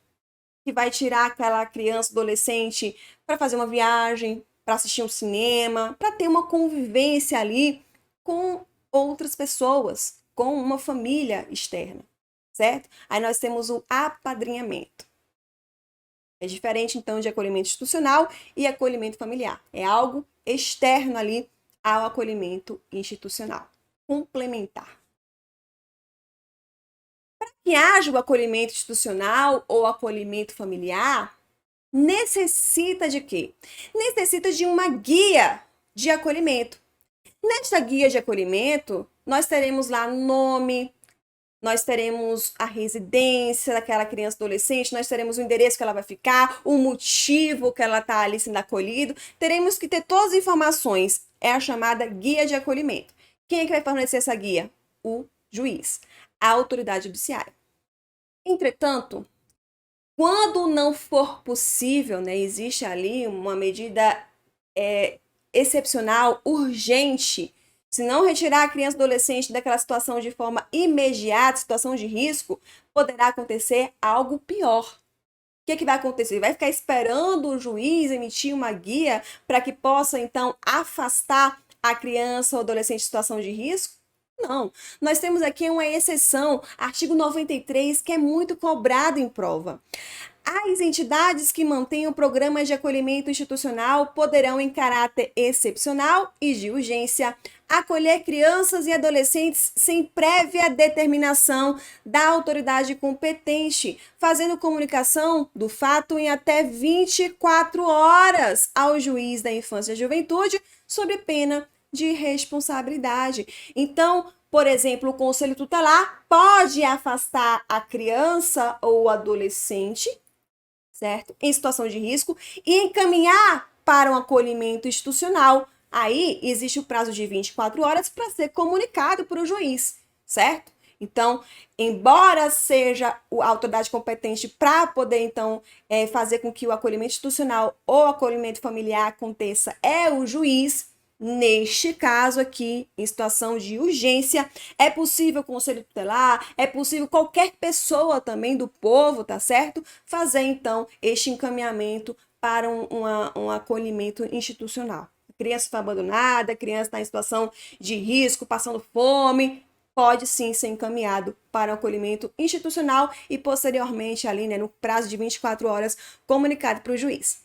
que vai tirar aquela criança, adolescente, para fazer uma viagem, para assistir um cinema, para ter uma convivência ali com outras pessoas, com uma família externa, certo? Aí nós temos o apadrinhamento. É diferente, então, de acolhimento institucional e acolhimento familiar. É algo externo ali ao acolhimento institucional, complementar. Para que haja o acolhimento institucional ou acolhimento familiar, necessita de quê? Necessita de uma guia de acolhimento. Nesta guia de acolhimento, nós teremos lá nome, nós teremos a residência daquela criança adolescente, nós teremos o endereço que ela vai ficar, o motivo que ela está ali sendo acolhido. Teremos que ter todas as informações. É a chamada guia de acolhimento. Quem é que vai fornecer essa guia? O juiz, a autoridade judiciária. Entretanto, quando não for possível, né, existe ali uma medida excepcional, urgente, se não retirar a criança ou adolescente daquela situação de forma imediata, situação de risco, poderá acontecer algo pior. O que vai acontecer? Vai ficar esperando o juiz emitir uma guia para que possa, então, afastar a criança ou adolescente em situação de risco? Não. Nós temos aqui uma exceção, artigo 93, que é muito cobrado em prova. As entidades que mantenham programas de acolhimento institucional poderão, em caráter excepcional e de urgência, acolher crianças e adolescentes sem prévia determinação da autoridade competente, fazendo comunicação do fato em até 24 horas ao juiz da infância e juventude, sob pena de responsabilidade. Então, por exemplo, o conselho tutelar pode afastar a criança ou o adolescente, certo? Em situação de risco, e encaminhar para um acolhimento institucional. Aí existe o prazo de 24 horas para ser comunicado para o juiz, certo? Então, embora seja a autoridade competente para poder, então, fazer com que o acolhimento institucional ou acolhimento familiar aconteça, é o juiz. Neste caso aqui, em situação de urgência, é possível o conselho tutelar, é possível qualquer pessoa também do povo, tá certo? Fazer, então, este encaminhamento para um acolhimento institucional. A criança está abandonada, a criança está em situação de risco, passando fome, pode sim ser encaminhado para o acolhimento institucional e posteriormente ali, né, no prazo de 24 horas, comunicado para o juiz.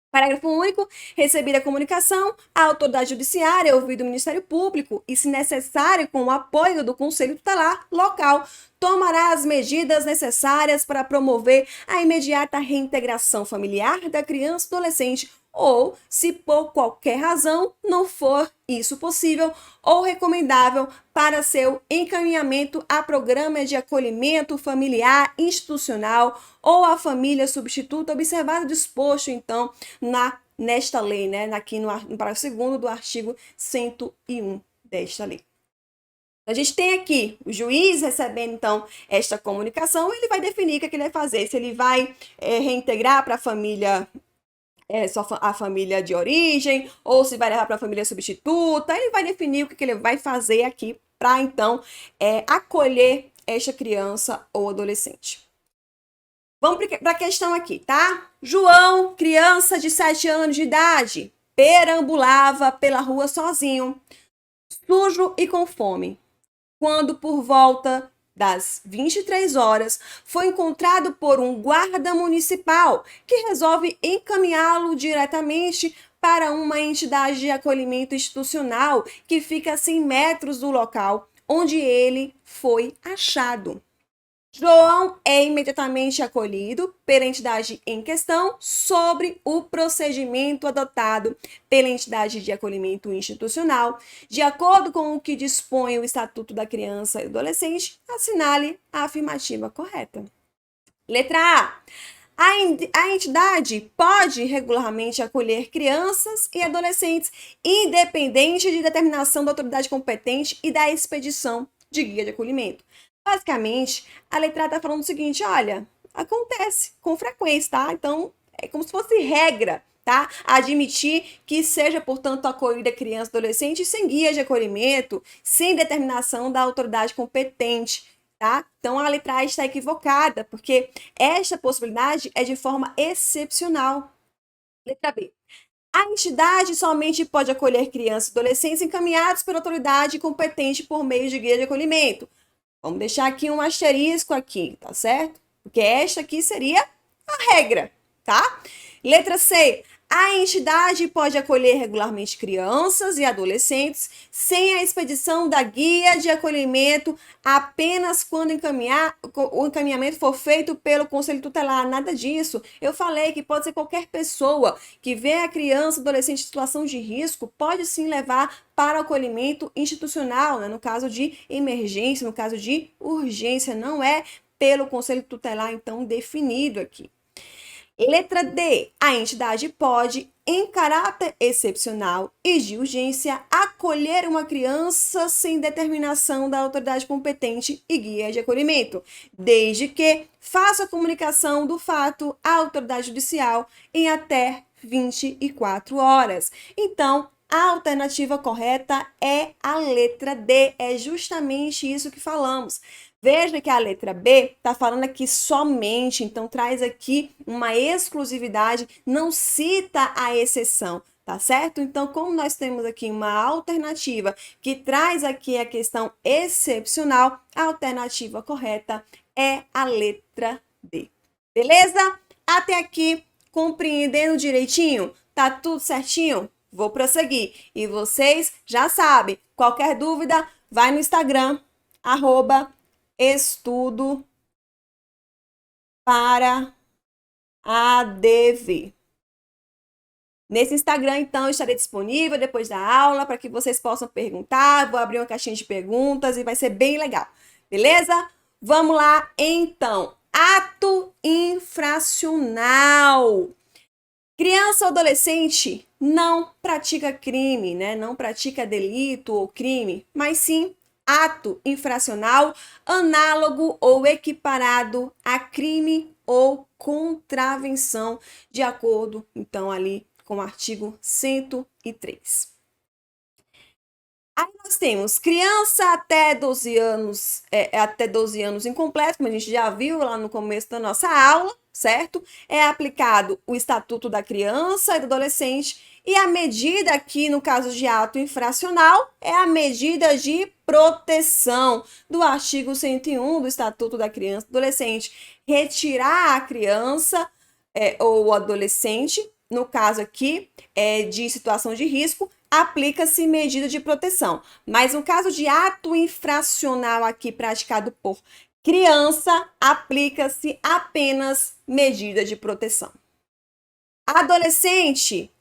Parágrafo único. Recebida a comunicação, a autoridade judiciária, ouvido o Ministério Público e, se necessário, com o apoio do Conselho Tutelar local, tomará as medidas necessárias para promover a imediata reintegração familiar da criança, adolescente ou, se por qualquer razão não for isso possível ou recomendável, para seu encaminhamento a programa de acolhimento familiar institucional ou a família substituta, observado o disposto, então, nesta lei, né? Aqui no parágrafo 2º do artigo 101 desta lei. A gente tem aqui o juiz recebendo, então, esta comunicação, ele vai definir o que ele vai fazer, se ele vai reintegrar para a família, só a família de origem, ou se vai levar para a família substituta, ele vai definir o que ele vai fazer aqui para, então, acolher esta criança ou adolescente. Vamos para a questão aqui, tá? João, criança de 7 anos de idade, perambulava pela rua sozinho, sujo e com fome, quando por volta das 23 horas foi encontrado por um guarda municipal que resolve encaminhá-lo diretamente para uma entidade de acolhimento institucional que fica a 100 metros do local onde ele foi achado. João é imediatamente acolhido pela entidade em questão sobre o procedimento adotado pela entidade de acolhimento institucional, de acordo com o que dispõe o Estatuto da Criança e do Adolescente, assinale a afirmativa correta. Letra A. A entidade pode regularmente acolher crianças e adolescentes, independente de determinação da autoridade competente e da expedição de guia de acolhimento. Basicamente, a letra A está falando o seguinte, olha, acontece com frequência, tá? Então, é como se fosse regra, tá? Admitir que seja, portanto, acolhida criança e adolescente sem guia de acolhimento, sem determinação da autoridade competente, tá? Então, a letra A está equivocada, porque esta possibilidade é de forma excepcional. Letra B. A entidade somente pode acolher crianças e adolescentes encaminhados pela autoridade competente por meio de guia de acolhimento. Vamos deixar aqui um asterisco aqui, tá certo? Porque esta aqui seria a regra, tá? Letra C. A entidade pode acolher regularmente crianças e adolescentes sem a expedição da guia de acolhimento apenas quando o encaminhamento for feito pelo Conselho Tutelar. Nada disso. Eu falei que pode ser qualquer pessoa que vê a criança ou adolescente em situação de risco, pode sim levar para o acolhimento institucional, né? No caso de emergência, no caso de urgência, não é pelo Conselho Tutelar, então, definido aqui. Letra D. A entidade pode, em caráter excepcional e de urgência, acolher uma criança sem determinação da autoridade competente e guia de acolhimento, desde que faça a comunicação do fato à autoridade judicial em até 24 horas. Então, a alternativa correta é a letra D. É justamente isso que falamos. Veja que a letra B está falando aqui somente, então traz aqui uma exclusividade, não cita a exceção, tá certo? Então, como nós temos aqui uma alternativa que traz aqui a questão excepcional, a alternativa correta é a letra D. Beleza? Até aqui, compreendendo direitinho? Tá tudo certinho? Vou prosseguir. E vocês já sabem, qualquer dúvida, vai no Instagram, @estudo para ADV. Nesse Instagram, então, eu estarei disponível depois da aula para que vocês possam perguntar. Vou abrir uma caixinha de perguntas e vai ser bem legal. Beleza? Vamos lá, então. Ato infracional. Criança ou adolescente não pratica crime, né? Não pratica delito ou crime, mas sim ato infracional análogo ou equiparado a crime ou contravenção, de acordo, então, ali com o artigo 103. Aí nós temos criança até 12 anos, até 12 anos incompleto, como a gente já viu lá no começo da nossa aula, certo? É aplicado o Estatuto da Criança e do Adolescente, e a medida aqui, no caso de ato infracional, é a medida de proteção do artigo 101 do Estatuto da Criança e do Adolescente. Retirar a criança ou o adolescente, no caso aqui, de situação de risco, aplica-se medida de proteção. Mas no caso de ato infracional aqui praticado por criança, aplica-se apenas medida de proteção. Adolescente,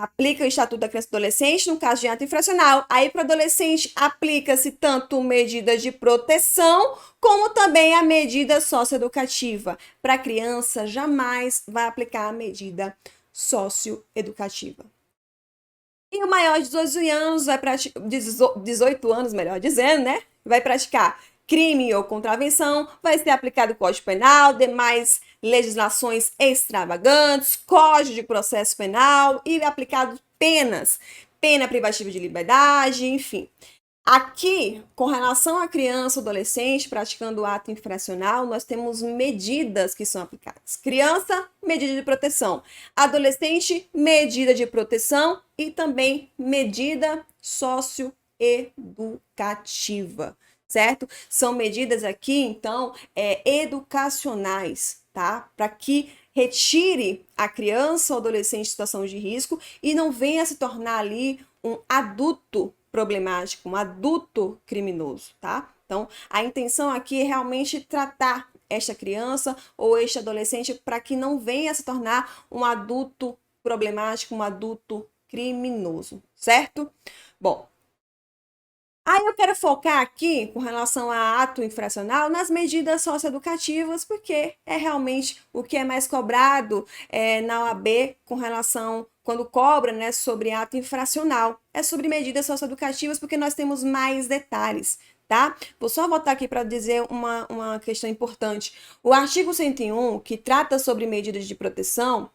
aplica o Estatuto da Criança e do Adolescente no caso de ato infracional. Aí, para o adolescente, aplica-se tanto medida de proteção, como também a medida socioeducativa. Para a criança, jamais vai aplicar a medida socioeducativa. E o maior de 18 anos vai praticar, 18 anos, melhor dizendo, né? Vai praticar crime ou contravenção, vai ser aplicado o Código Penal, demais legislações extravagantes, Código de Processo Penal e aplicado penas, pena privativa de liberdade, enfim. Aqui, com relação à criança ou adolescente praticando ato infracional, nós temos medidas que são aplicadas. Criança, medida de proteção. Adolescente, medida de proteção e também medida socioeducativa, certo? São medidas aqui, então, educacionais, tá? Para que retire a criança ou adolescente em situação de risco e não venha se tornar ali um adulto problemático, um adulto criminoso, tá? Então, a intenção aqui é realmente tratar esta criança ou este adolescente para que não venha se tornar um adulto problemático, um adulto criminoso, certo? Bom, aí eu quero focar aqui, com relação a ato infracional, nas medidas socioeducativas, porque é realmente o que é mais cobrado na OAB com relação, quando cobra, né, sobre ato infracional. É sobre medidas socioeducativas, porque nós temos mais detalhes, tá? Vou só voltar aqui para dizer uma questão importante. O artigo 101, que trata sobre medidas de proteção,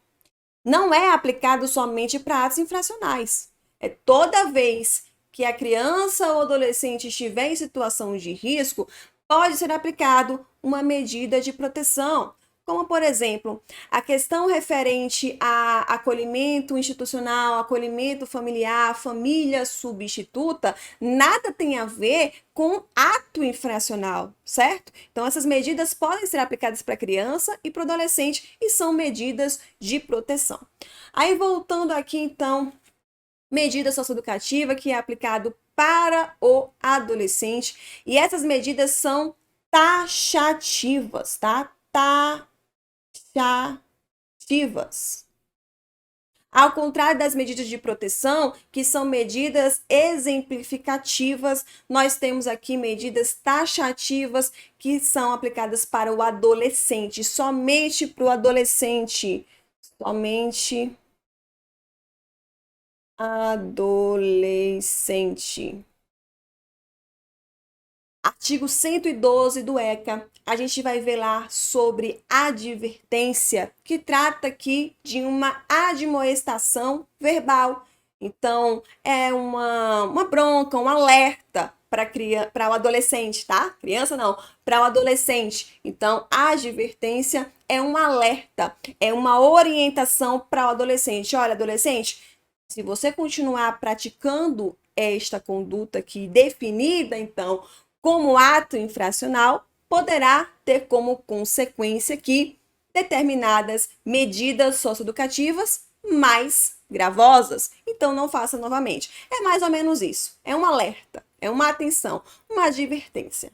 não é aplicado somente para atos infracionais. É toda vez que a criança ou adolescente estiver em situação de risco, pode ser aplicado uma medida de proteção, como, por exemplo, a questão referente a acolhimento institucional, acolhimento familiar, família substituta, nada tem a ver com ato infracional, certo? Então, essas medidas podem ser aplicadas para a criança e para o adolescente e são medidas de proteção. Aí, voltando aqui, então, medida socioeducativa que é aplicado para o adolescente. E essas medidas são taxativas, tá? Taxativas. Ao contrário das medidas de proteção, que são medidas exemplificativas, nós temos aqui medidas taxativas que são aplicadas para o adolescente, somente para o adolescente. Somente adolescente. Artigo 112 do ECA, a gente vai ver lá sobre advertência, que trata aqui de uma admoestação verbal. Então, é uma bronca, um alerta para o adolescente, tá? Criança não, para o adolescente. Então, a advertência é um alerta, é uma orientação para o adolescente. Olha, adolescente, se você continuar praticando esta conduta aqui definida, então, como ato infracional, poderá ter como consequência aqui determinadas medidas socioeducativas mais gravosas. Então, não faça novamente. É mais ou menos isso. É um alerta, é uma atenção, uma advertência.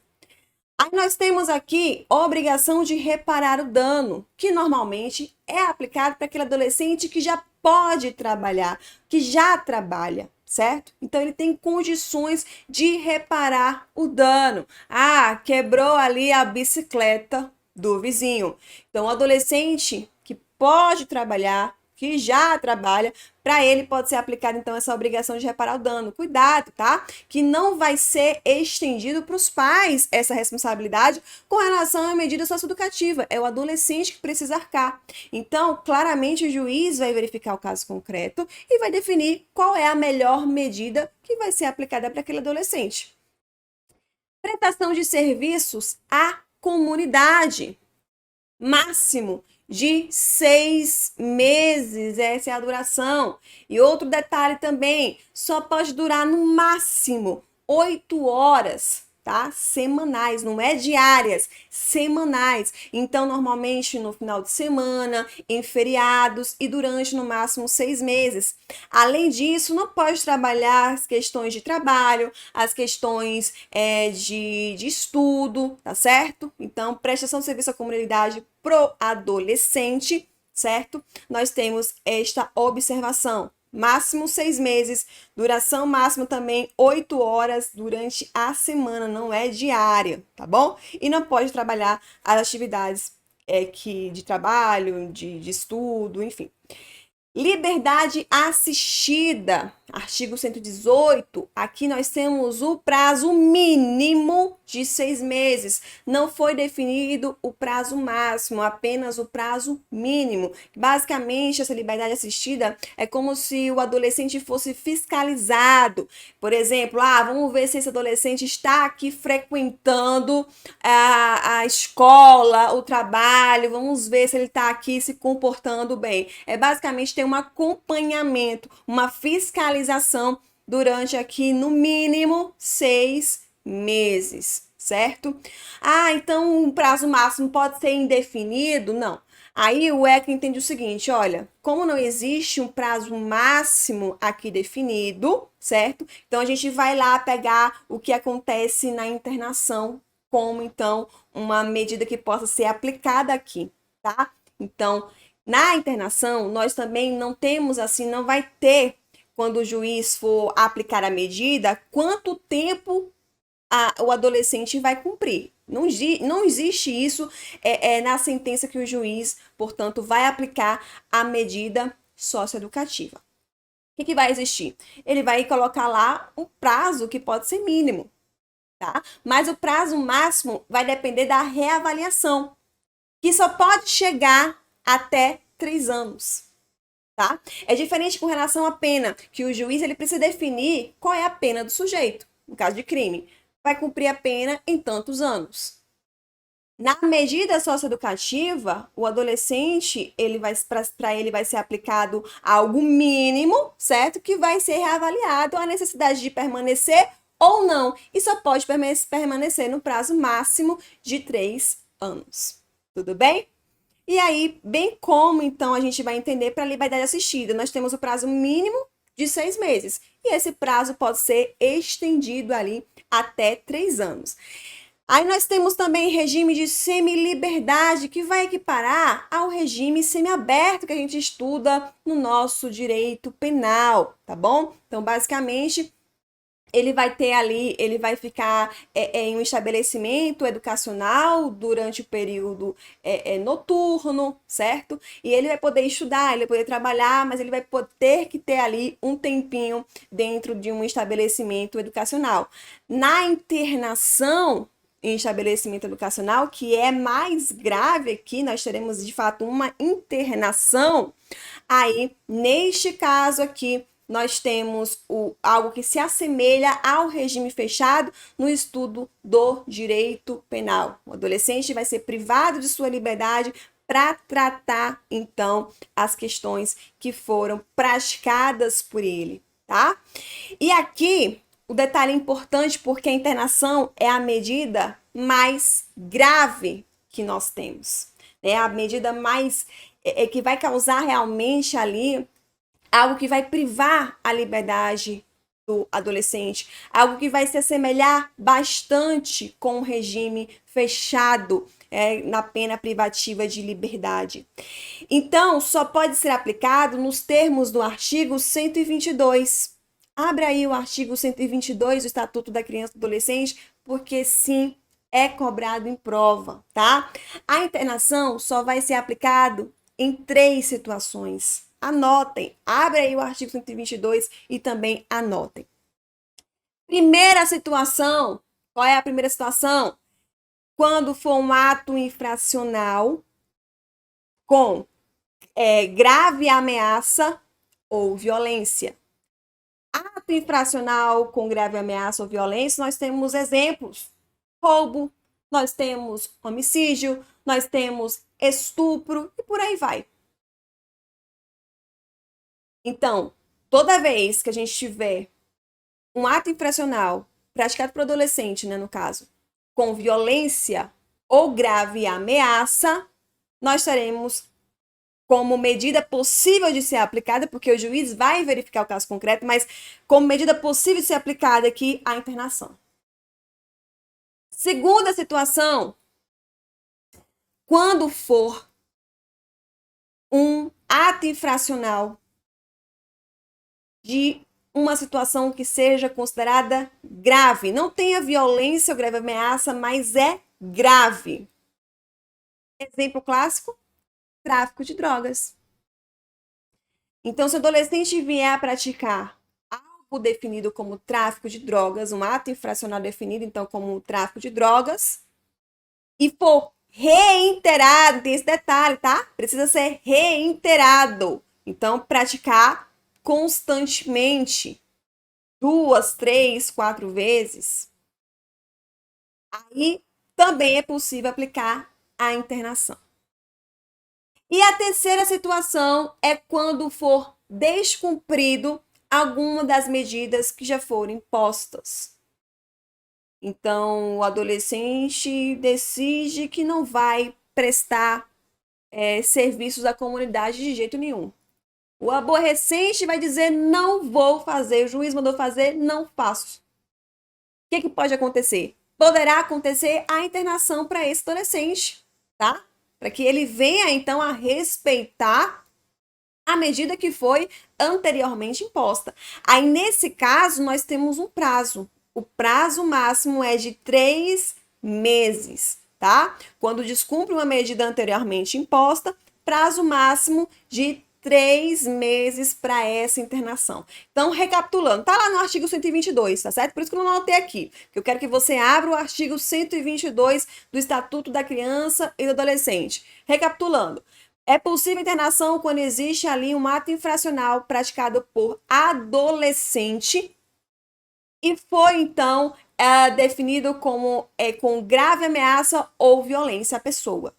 Aí nós temos aqui a obrigação de reparar o dano, que normalmente é aplicado para aquele adolescente que já pode trabalhar, que já trabalha, certo? Então ele tem condições de reparar o dano. Ah, quebrou ali a bicicleta do vizinho. Então o adolescente que pode trabalhar, que já trabalha, para ele pode ser aplicada então essa obrigação de reparar o dano. Cuidado, tá? Que não vai ser estendido para os pais essa responsabilidade com relação à medida socioeducativa. É o adolescente que precisa arcar. Então, claramente o juiz vai verificar o caso concreto e vai definir qual é a melhor medida que vai ser aplicada para aquele adolescente. Prestação de serviços à comunidade. Máximo de 6 meses, essa é a duração. E outro detalhe também, só pode durar no máximo 8 horas, tá? Semanais, não é diárias, semanais. Então, normalmente no final de semana, em feriados e durante no máximo 6 meses. Além disso, não pode trabalhar as questões de trabalho, as questões de estudo, tá certo? Então, prestação de serviço à comunidade pro adolescente, certo? Nós temos esta observação. máximo 6 meses, duração máxima também 8 horas durante a semana, não é diária, tá bom? E não pode trabalhar as atividades de trabalho, de estudo, enfim. Liberdade assistida, artigo 118. Aqui nós temos o prazo mínimo de 6 meses. Não foi definido o prazo máximo, apenas o prazo mínimo. Basicamente, essa liberdade assistida é como se o adolescente fosse fiscalizado. Por exemplo, vamos ver se esse adolescente está aqui frequentando a escola, o trabalho, vamos ver se ele está aqui se comportando bem. É basicamente ter um acompanhamento, uma fiscalização durante aqui no mínimo 6 meses, certo? Então um prazo máximo pode ser indefinido? Não. Aí o ECA entende o seguinte, olha, como não existe um prazo máximo aqui definido, certo? Então a gente vai lá pegar o que acontece na internação como então uma medida que possa ser aplicada aqui, tá? Então, na internação, nós também não temos assim, não vai ter, quando o juiz for aplicar a medida, quanto tempo o adolescente vai cumprir. Não existe isso na sentença que o juiz, portanto, vai aplicar a medida socioeducativa. O que vai existir? Ele vai colocar lá um prazo que pode ser mínimo, tá? Mas o prazo máximo vai depender da reavaliação, que só pode chegar até 3 anos, tá? É diferente com relação à pena, que o juiz ele precisa definir qual é a pena do sujeito, no caso de crime. Vai cumprir a pena em tantos anos. Na medida socioeducativa, o adolescente, para ele vai ser aplicado algo mínimo, certo? Que vai ser reavaliado a necessidade de permanecer ou não. E só pode permanecer no prazo máximo de 3 anos. Tudo bem? E aí, bem como então a gente vai entender para a liberdade assistida, nós temos o prazo mínimo de 6 meses. E esse prazo pode ser estendido ali até 3 anos. Aí nós temos também regime de semi-liberdade, que vai equiparar ao regime semiaberto que a gente estuda no nosso direito penal, tá bom? Então, basicamente, ele vai ter ali, ele vai ficar em um estabelecimento educacional durante o período noturno, certo? E ele vai poder estudar, ele vai poder trabalhar, mas ele vai ter que ter ali um tempinho dentro de um estabelecimento educacional. Na internação em estabelecimento educacional, que é mais grave aqui, nós teremos de fato uma internação. Aí, neste caso aqui, nós temos algo que se assemelha ao regime fechado no estudo do direito penal. O adolescente vai ser privado de sua liberdade para tratar, então, as questões que foram praticadas por ele, tá? E aqui, o detalhe importante, porque a internação é a medida mais grave que nós temos. É a medida mais que vai causar realmente ali algo que vai privar a liberdade do adolescente, algo que vai se assemelhar bastante com o regime fechado na pena privativa de liberdade. Então, só pode ser aplicado nos termos do artigo 122. Abre aí o artigo 122 do Estatuto da Criança e do Adolescente, porque sim, é cobrado em prova, tá? A internação só vai ser aplicado em 3 situações. Anotem, abre aí o artigo 122 e também anotem. Primeira situação, qual é a primeira situação? Quando for um ato infracional com grave ameaça ou violência. Ato infracional com grave ameaça ou violência, nós temos exemplos: roubo, nós temos homicídio, nós temos estupro e por aí vai. Então, toda vez que a gente tiver um ato infracional praticado por adolescente, né, no caso, com violência ou grave ameaça, nós teremos como medida possível de ser aplicada, porque o juiz vai verificar o caso concreto, mas como medida possível de ser aplicada aqui, a internação. Segunda situação, quando for um ato infracional de uma situação que seja considerada grave. Não tenha violência ou grave ameaça, mas é grave. Exemplo clássico: tráfico de drogas. Então, se o adolescente vier a praticar algo definido como tráfico de drogas, um ato infracional definido, então, como tráfico de drogas, e for reiterado, tem esse detalhe, tá? Precisa ser reiterado. Então, praticar constantemente, 2, 3, 4 vezes, aí também é possível aplicar a internação. E a terceira situação é quando for descumprido alguma das medidas que já foram impostas. Então, o adolescente decide que não vai prestar serviços à comunidade de jeito nenhum. O aborrecente vai dizer: não vou fazer, o juiz mandou fazer, não faço. O que pode acontecer? Poderá acontecer a internação para esse adolescente, tá? Para que ele venha, então, a respeitar a medida que foi anteriormente imposta. Aí, nesse caso, nós temos um prazo. O prazo máximo é de 3 meses, tá? Quando descumpre uma medida anteriormente imposta, prazo máximo de 3 meses para essa internação. Então, recapitulando, tá lá no artigo 122, tá certo? Por isso que eu não anotei aqui, que eu quero que você abra o artigo 122 do Estatuto da Criança e do Adolescente. Recapitulando, é possível internação quando existe ali um ato infracional praticado por adolescente e foi, então, definido como com grave ameaça ou violência à pessoa.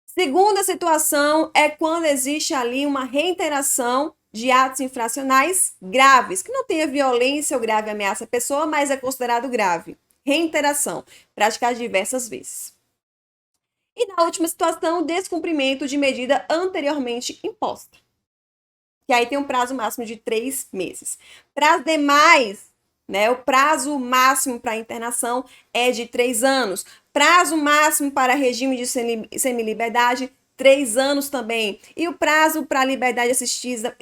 Segunda situação é quando existe ali uma reiteração de atos infracionais graves, que não tenha violência ou grave ameaça à pessoa, mas é considerado grave. Reiteração, praticada diversas vezes. E na última situação, descumprimento de medida anteriormente imposta. Que aí tem um prazo máximo de 3 meses. Para as demais, né, o prazo máximo para internação é de 3 anos. Prazo máximo para regime de semiliberdade, 3 anos também. E o prazo para liberdade assistida,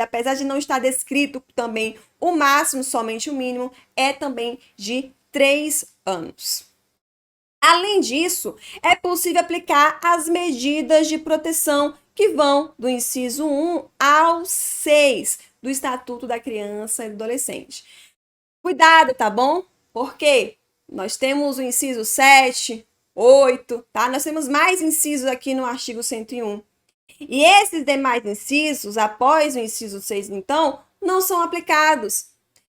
apesar de não estar descrito também o máximo, somente o mínimo, é também de 3 anos. Além disso, é possível aplicar as medidas de proteção que vão do inciso 1 ao 6 do Estatuto da Criança e do Adolescente. Cuidado, tá bom? Porque nós temos o inciso 7, 8, tá? Nós temos mais incisos aqui no artigo 101. E esses demais incisos, após o inciso 6, então, não são aplicados.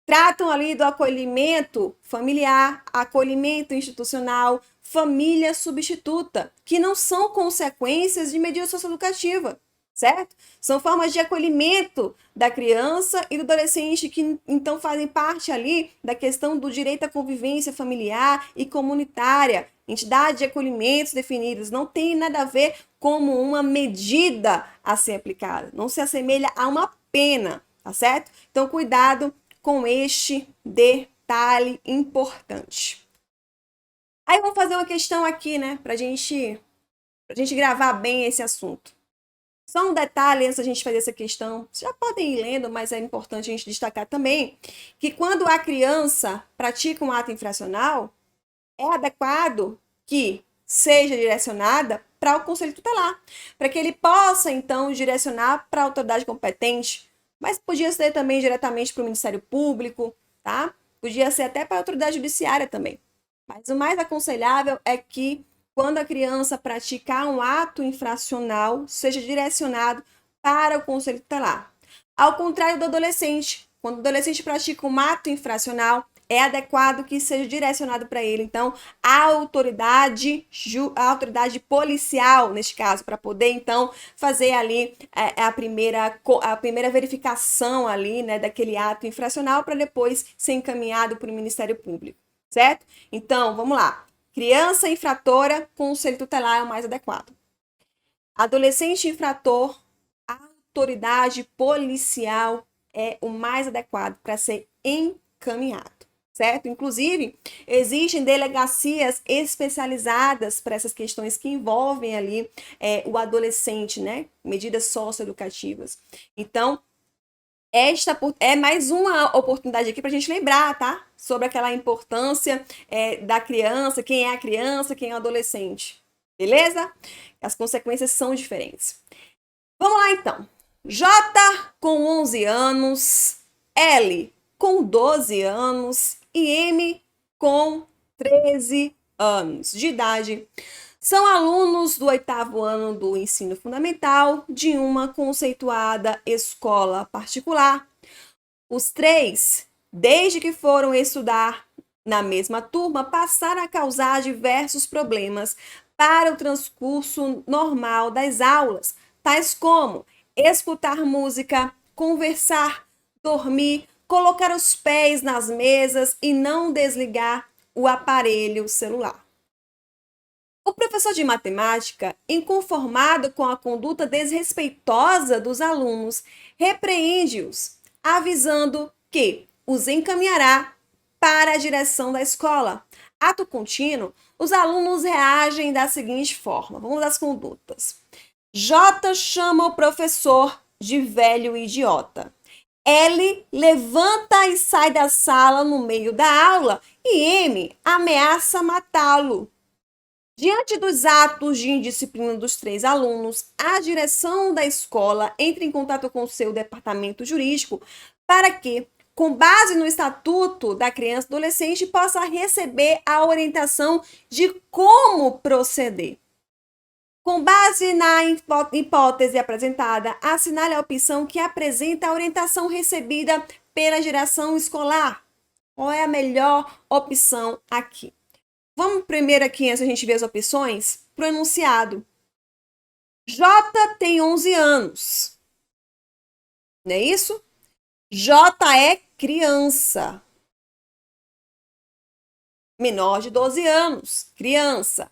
Tratam ali do acolhimento familiar, acolhimento institucional, família substituta, que não são consequências de medida socioeducativa, certo? São formas de acolhimento da criança e do adolescente que então fazem parte ali da questão do direito à convivência familiar e comunitária. Entidade de acolhimentos definidas não tem nada a ver como uma medida a ser aplicada, não se assemelha a uma pena, tá certo? Então, cuidado com este detalhe importante. Aí vamos fazer uma questão aqui, né, pra gente gravar bem esse assunto. Só um detalhe antes da gente fazer essa questão, vocês já podem ir lendo, mas é importante a gente destacar também que quando a criança pratica um ato infracional, é adequado que seja direcionada para o conselho tutelar, para que ele possa, então, direcionar para a autoridade competente, mas podia ser também diretamente para o Ministério Público, tá? Podia ser até para a autoridade judiciária também. Mas o mais aconselhável é que, quando a criança praticar um ato infracional, seja direcionado para o conselho tutelar. Ao contrário do adolescente, quando o adolescente pratica um ato infracional, é adequado que seja direcionado para ele, então, a autoridade policial, neste caso, para poder, então, fazer ali a primeira verificação ali, né, daquele ato infracional, para depois ser encaminhado para o Ministério Público, certo? Então, vamos lá. Criança infratora, conselho tutelar é o mais adequado. Adolescente infrator, autoridade policial é o mais adequado para ser encaminhado, certo? Inclusive, existem delegacias especializadas para essas questões que envolvem ali o adolescente, né? Medidas socioeducativas. Então, É mais uma oportunidade aqui para a gente lembrar, tá? Sobre aquela importância da criança, quem é o adolescente. Beleza? As consequências são diferentes. Vamos lá então. J com 11 anos, L com 12 anos e M com 13 anos de idade. São alunos do 8º ano do ensino fundamental de uma conceituada escola particular. Os três, desde que foram estudar na mesma turma, passaram a causar diversos problemas para o transcurso normal das aulas, tais como escutar música, conversar, dormir, colocar os pés nas mesas e não desligar o aparelho celular. O professor de matemática, inconformado com a conduta desrespeitosa dos alunos, repreende-os, avisando que os encaminhará para a direção da escola. Ato contínuo, os alunos reagem da seguinte forma: vamos às condutas. J chama o professor de velho idiota. L levanta e sai da sala no meio da aula e M ameaça matá-lo. Diante dos atos de indisciplina dos três alunos, a direção da escola entra em contato com o seu departamento jurídico para que, com base no Estatuto da Criança e Adolescente, possa receber a orientação de como proceder. Com base na hipótese apresentada, assinale a opção que apresenta a orientação recebida pela direção escolar. Qual é a melhor opção aqui? Vamos primeiro aqui, antes a gente ver as opções, para o enunciado. J tem 11 anos. Não é isso? J é criança. Menor de 12 anos. Criança.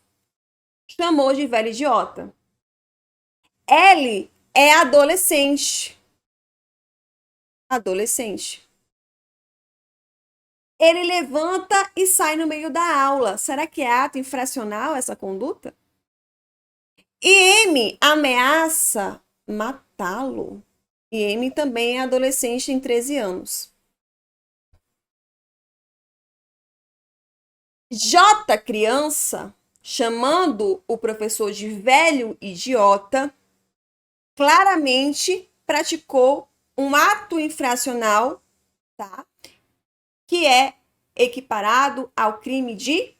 Chamou de velho idiota. L é adolescente. Adolescente. Ele levanta e sai no meio da aula. Será que é ato infracional essa conduta? E M ameaça matá-lo. E M também é adolescente, em 13 anos. J, criança, chamando o professor de velho idiota, claramente praticou um ato infracional, tá? Que é equiparado ao crime de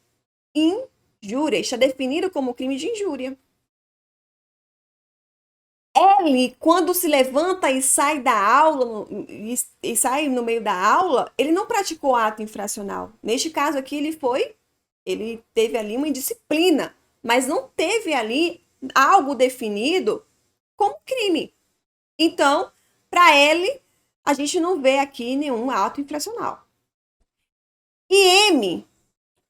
injúria. Está definido como crime de injúria. Ele, quando se levanta e sai da aula, e sai no meio da aula, ele não praticou ato infracional. Neste caso aqui, ele teve ali uma indisciplina, mas não teve ali algo definido como crime. Então, para ele, a gente não vê aqui nenhum ato infracional. E M,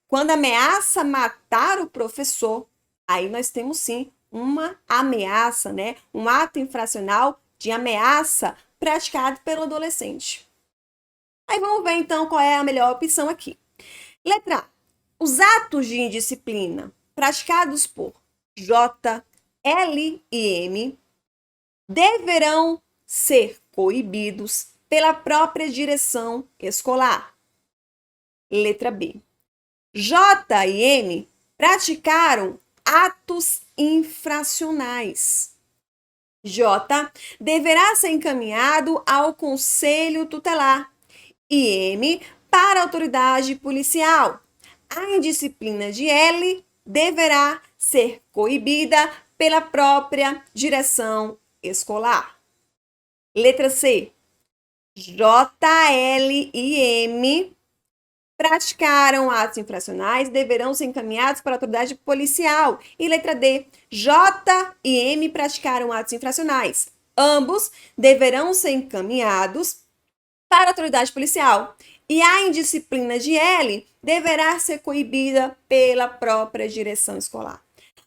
quando ameaça matar o professor, aí nós temos sim uma ameaça, né? Um ato infracional de ameaça praticado pelo adolescente. Aí vamos ver então qual é a melhor opção aqui. Letra A. Os atos de indisciplina praticados por J, L e M deverão ser coibidos pela própria direção escolar. Letra B. J e M praticaram atos infracionais. J deverá ser encaminhado ao Conselho Tutelar e M para a autoridade policial. A indisciplina de L deverá ser coibida pela própria direção escolar. Letra C. J, L e M praticaram atos infracionais deverão ser encaminhados para a autoridade policial. E letra D. J e M praticaram atos infracionais. Ambos deverão ser encaminhados para a autoridade policial. E a indisciplina de L deverá ser coibida pela própria direção escolar.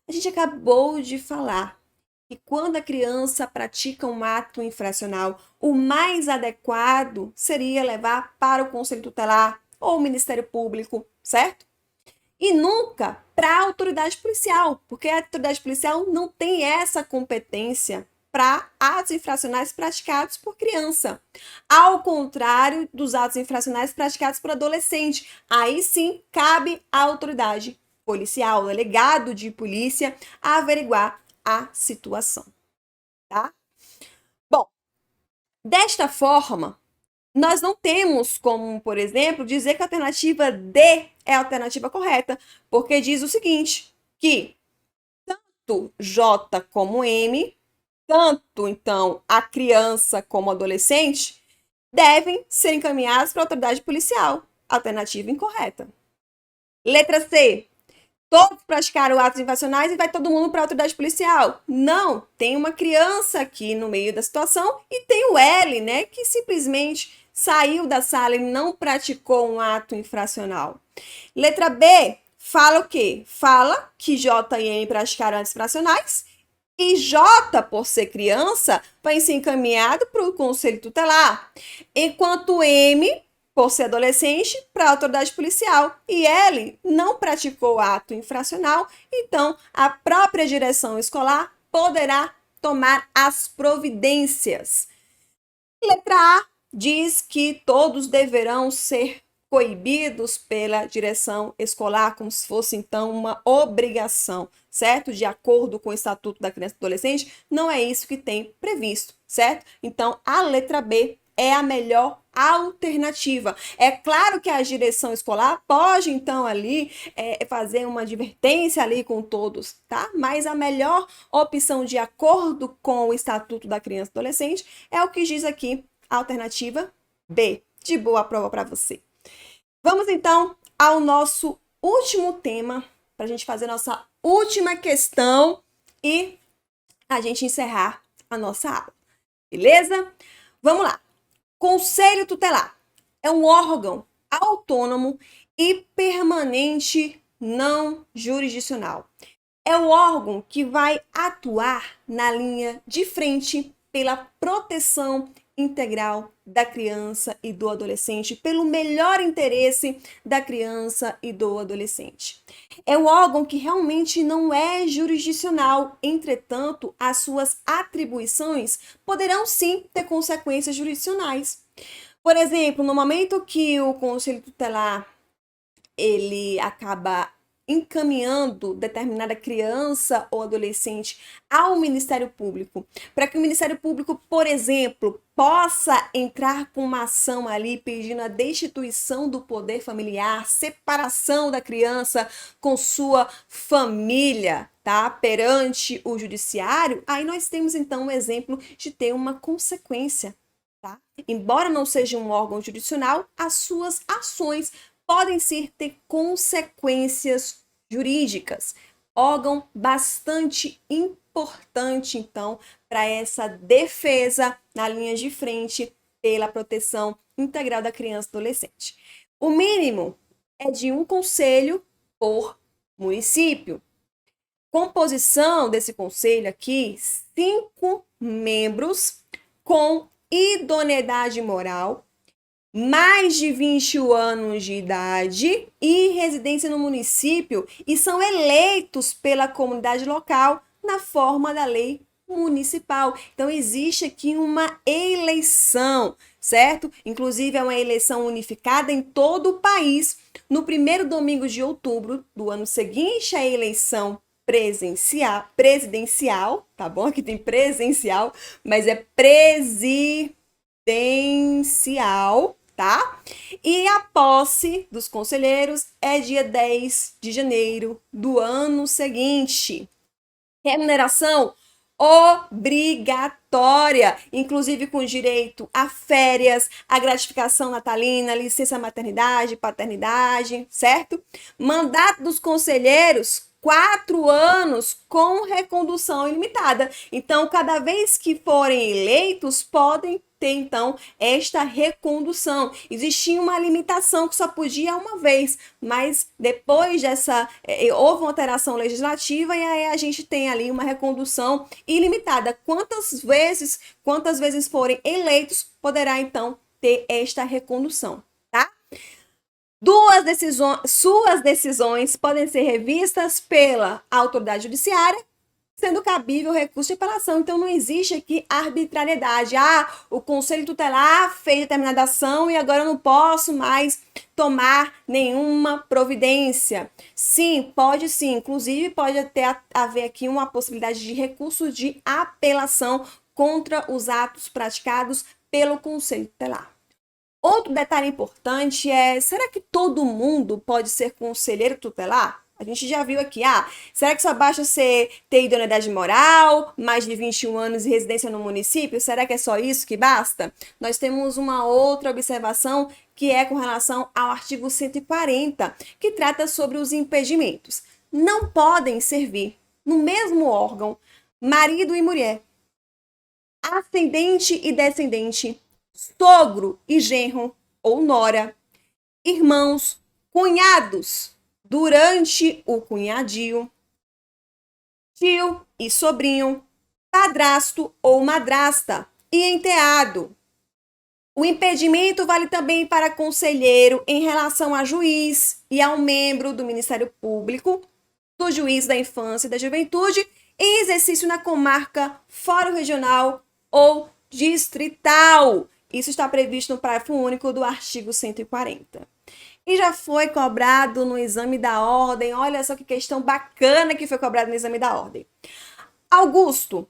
A gente acabou de falar que quando a criança pratica um ato infracional, o mais adequado seria levar para o Conselho Tutelar ou o Ministério Público, certo? E nunca para a autoridade policial, porque a autoridade policial não tem essa competência para atos infracionais praticados por criança, ao contrário dos atos infracionais praticados por adolescente. Aí sim cabe à autoridade policial, ao delegado de polícia, averiguar a situação, tá? Bom, desta forma, nós não temos como, por exemplo, dizer que a alternativa D é a alternativa correta, porque diz o seguinte, que tanto J como M, tanto, então, a criança como o adolescente, devem ser encaminhados para a autoridade policial. Alternativa incorreta. Letra C. Todos praticaram atos infracionais e vai todo mundo para a autoridade policial. Não, tem uma criança aqui no meio da situação e tem o L, né, que simplesmente saiu da sala e não praticou um ato infracional. Letra B, fala o quê? Fala que J e M praticaram atos infracionais e J, por ser criança, vai ser encaminhado para o conselho tutelar, enquanto M, por ser adolescente, para a autoridade policial. E L não praticou ato infracional, então a própria direção escolar poderá tomar as providências. Letra A diz que todos deverão ser coibidos pela direção escolar, como se fosse, então, uma obrigação, certo? De acordo com o Estatuto da Criança e do Adolescente, não é isso que tem previsto, certo? Então, a letra B é a melhor alternativa. É claro que a direção escolar pode, então, ali fazer uma advertência ali com todos, tá? Mas a melhor opção, de acordo com o Estatuto da Criança e do Adolescente, é o que diz aqui a alternativa B. De boa prova para você. Vamos, então, ao nosso último tema, para a gente fazer nossa última questão e a gente encerrar a nossa aula. Beleza? Vamos lá. Conselho tutelar é um órgão autônomo e permanente não jurisdicional. É o órgão que vai atuar na linha de frente pela proteção integral da criança e do adolescente, pelo melhor interesse da criança e do adolescente. É um órgão que realmente não é jurisdicional, entretanto, as suas atribuições poderão sim ter consequências jurisdicionais. Por exemplo, no momento que o Conselho Tutelar ele acaba encaminhando determinada criança ou adolescente ao Ministério Público, para que o Ministério Público, por exemplo, possa entrar com uma ação ali pedindo a destituição do poder familiar, separação da criança com sua família, tá? Perante o judiciário, aí nós temos então um exemplo de ter uma consequência, tá? Embora não seja um órgão jurisdicional, as suas ações podem sim ter consequências jurídicas. Órgão bastante importante, então, para essa defesa na linha de frente pela proteção integral da criança e adolescente. O mínimo é de um conselho por município. Composição desse conselho aqui, 5 membros com idoneidade moral, mais de 21 anos de idade e residência no município e são eleitos pela comunidade local na forma da lei municipal. Então, existe aqui uma eleição, certo? Inclusive, é uma eleição unificada em todo o país. No primeiro domingo de outubro do ano seguinte à eleição presidencial, tá bom? Aqui tem presencial, mas é presidencial, tá? E a posse dos conselheiros é dia 10 de janeiro do ano seguinte. Remuneração obrigatória, inclusive com direito a férias, a gratificação natalina, licença maternidade, paternidade, certo? Mandato dos conselheiros, 4 anos com recondução ilimitada. Então, cada vez que forem eleitos, podem ter, então, esta recondução. Existia uma limitação que só podia uma vez, mas depois dessa, houve uma alteração legislativa e aí a gente tem ali uma recondução ilimitada. Quantas vezes forem eleitos, poderá, então, ter esta recondução, tá? Suas decisões podem ser revistas pela autoridade judiciária, sendo cabível o recurso de apelação. Então, não existe aqui arbitrariedade. Ah, o Conselho Tutelar fez determinada ação e agora eu não posso mais tomar nenhuma providência. Sim, pode sim. Inclusive, pode até haver aqui uma possibilidade de recurso de apelação contra os atos praticados pelo Conselho Tutelar. Outro detalhe importante é, será que todo mundo pode ser conselheiro tutelar? A gente já viu aqui, será que só basta ter idoneidade moral, mais de 21 anos e residência no município? Será que é só isso que basta? Nós temos uma outra observação que é com relação ao artigo 140, que trata sobre os impedimentos. Não podem servir no mesmo órgão marido e mulher, ascendente e descendente, sogro e genro ou nora, irmãos, cunhados durante o cunhadio, tio e sobrinho, padrasto ou madrasta e enteado. O impedimento vale também para conselheiro em relação a juiz e ao membro do Ministério Público, do juiz da infância e da juventude, em exercício na comarca, fórum regional ou distrital. Isso está previsto no parágrafo único do artigo 140. E já foi cobrado no exame da ordem. Olha só que questão bacana que foi cobrado no exame da ordem. Augusto,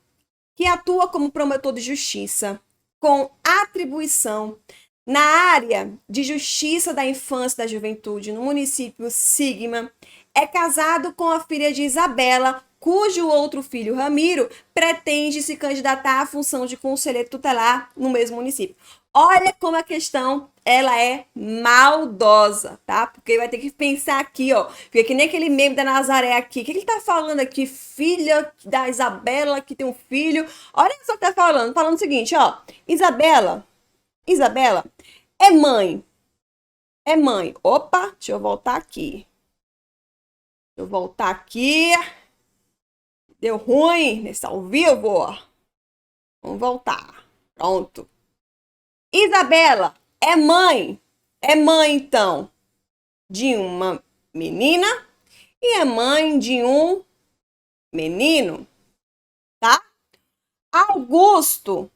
que atua como promotor de justiça, com atribuição na área de justiça da infância e da juventude no município Sigma, é casado com a filha de Isabela, cujo outro filho, Ramiro, pretende se candidatar à função de conselheiro tutelar no mesmo município. Olha como a questão, ela é maldosa, tá? Porque vai ter que pensar aqui, ó. Fica que nem aquele meme da Nazaré aqui. O que ele tá falando aqui? Filha da Isabela, que tem um filho. Olha só o que tá falando. Falando o seguinte, ó. Isabela é mãe. É mãe. Opa, deixa eu voltar aqui. Deu ruim nesse ao vivo. Vamos voltar. Pronto. Isabela é mãe. É mãe, então, de uma menina e é mãe de um menino, tá? Augusto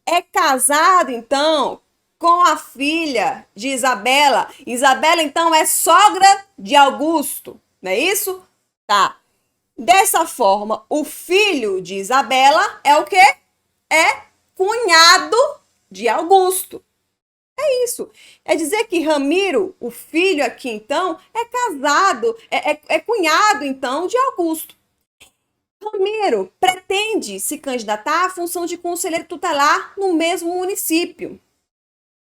é casado, então, com a filha de Isabela. Isabela, então, é sogra de Augusto, não é isso? Tá. Dessa forma, o filho de Isabela é o quê? É cunhado de Augusto. É isso. É dizer que Ramiro, o filho aqui, então, é casado, é cunhado, então, de Augusto. Ramiro pretende se candidatar à função de conselheiro tutelar no mesmo município.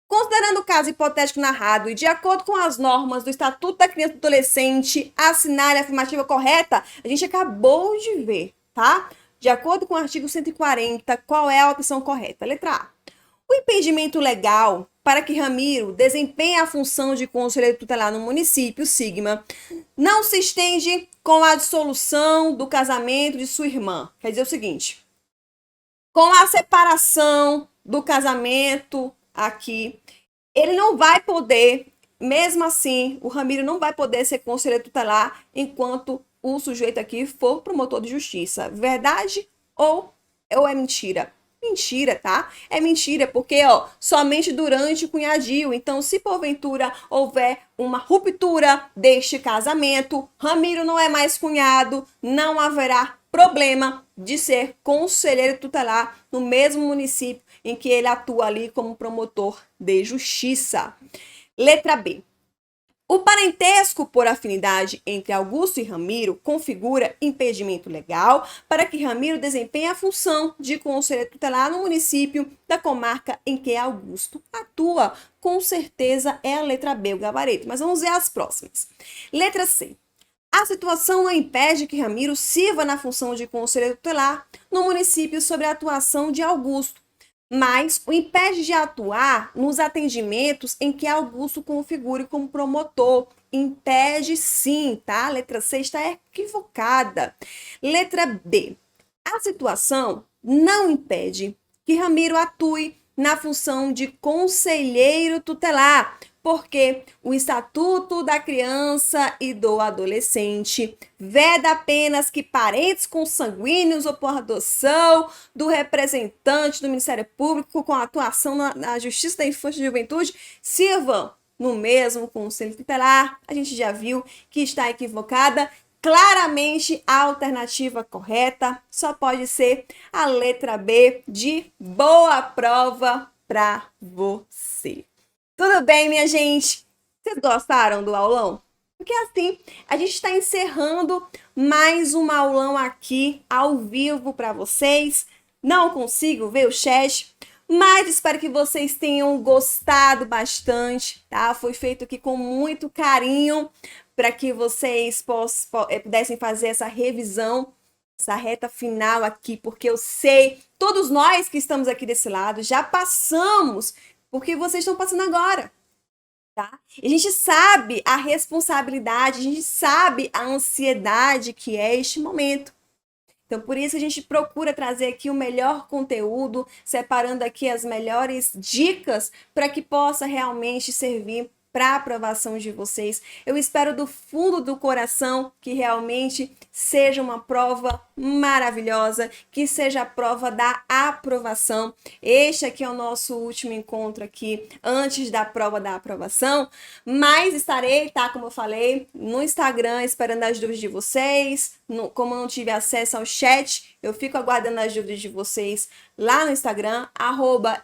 Considerando o caso hipotético narrado e de acordo com as normas do Estatuto da Criança e do Adolescente, assinar a afirmativa correta, a gente acabou de ver, tá? De acordo com o artigo 140, qual é a opção correta? Letra A. O impedimento legal para que Ramiro desempenhe a função de conselheiro tutelar no município, Sigma, não se estende com a dissolução do casamento de sua irmã. Quer dizer o seguinte, com a separação do casamento aqui, ele não vai poder, mesmo assim, o Ramiro não vai poder ser conselheiro tutelar enquanto o sujeito aqui for promotor de justiça. Verdade ou é mentira? Mentira, tá? É mentira, porque, somente durante o cunhadio. Então, se porventura houver uma ruptura deste casamento, Ramiro não é mais cunhado, não haverá problema de ser conselheiro tutelar no mesmo município em que ele atua ali como promotor de justiça. Letra B. O parentesco por afinidade entre Augusto e Ramiro configura impedimento legal para que Ramiro desempenhe a função de conselheiro tutelar no município da comarca em que Augusto atua. Com certeza é a letra B, o gabarito, mas vamos ver as próximas. Letra C. A situação não impede que Ramiro sirva na função de conselheiro tutelar no município sob a atuação de Augusto, mas o impede de atuar nos atendimentos em que Augusto configure como promotor. Impede sim, tá? A letra C está equivocada. Letra B. A situação não impede que Ramiro atue na função de conselheiro tutelar, porque o Estatuto da Criança e do Adolescente veda apenas que parentes consanguíneos ou por adoção do representante do Ministério Público com atuação na Justiça da Infância e Juventude sirvam no mesmo conselho tutelar. A gente já viu que está equivocada. Claramente, a alternativa correta só pode ser a letra B de boa prova para você. Tudo bem, minha gente? Vocês gostaram do aulão? Porque assim, a gente está encerrando mais um aulão aqui ao vivo para vocês. Não consigo ver o chat, mas espero que vocês tenham gostado bastante, tá? Foi feito aqui com muito carinho para que vocês pudessem fazer essa revisão, essa reta final aqui, porque eu sei, todos nós que estamos aqui desse lado já passamos porque vocês estão passando agora, tá? E a gente sabe a responsabilidade, a gente sabe a ansiedade que é este momento. Então, por isso a gente procura trazer aqui o melhor conteúdo, separando aqui as melhores dicas para que possa realmente servir para a aprovação de vocês. Eu espero do fundo do coração que realmente seja uma prova maravilhosa, que seja a prova da aprovação. Este aqui é o nosso último encontro aqui, antes da prova da aprovação, mas estarei, tá, como eu falei, no Instagram esperando as dúvidas de vocês. Como eu não tive acesso ao chat, eu fico aguardando as dúvidas de vocês lá no Instagram,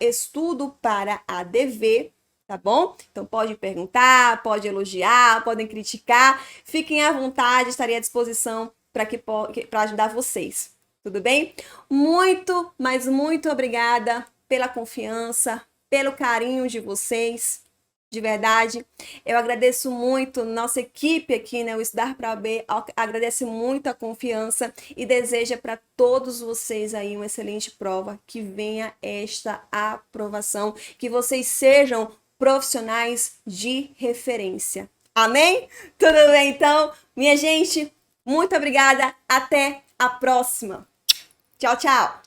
@estudoParaADV. Tá bom? Então pode perguntar, pode elogiar, podem criticar. Fiquem à vontade, estarei à disposição para ajudar vocês. Tudo bem? Muito, mas muito obrigada pela confiança, pelo carinho de vocês. De verdade, eu agradeço muito, nossa equipe aqui, né, o Estudar para B, agradece muito a confiança e deseja para todos vocês aí uma excelente prova, que venha esta aprovação, que vocês sejam profissionais de referência. Amém? Tudo bem, então? Minha gente, muito obrigada. Até a próxima. Tchau, tchau.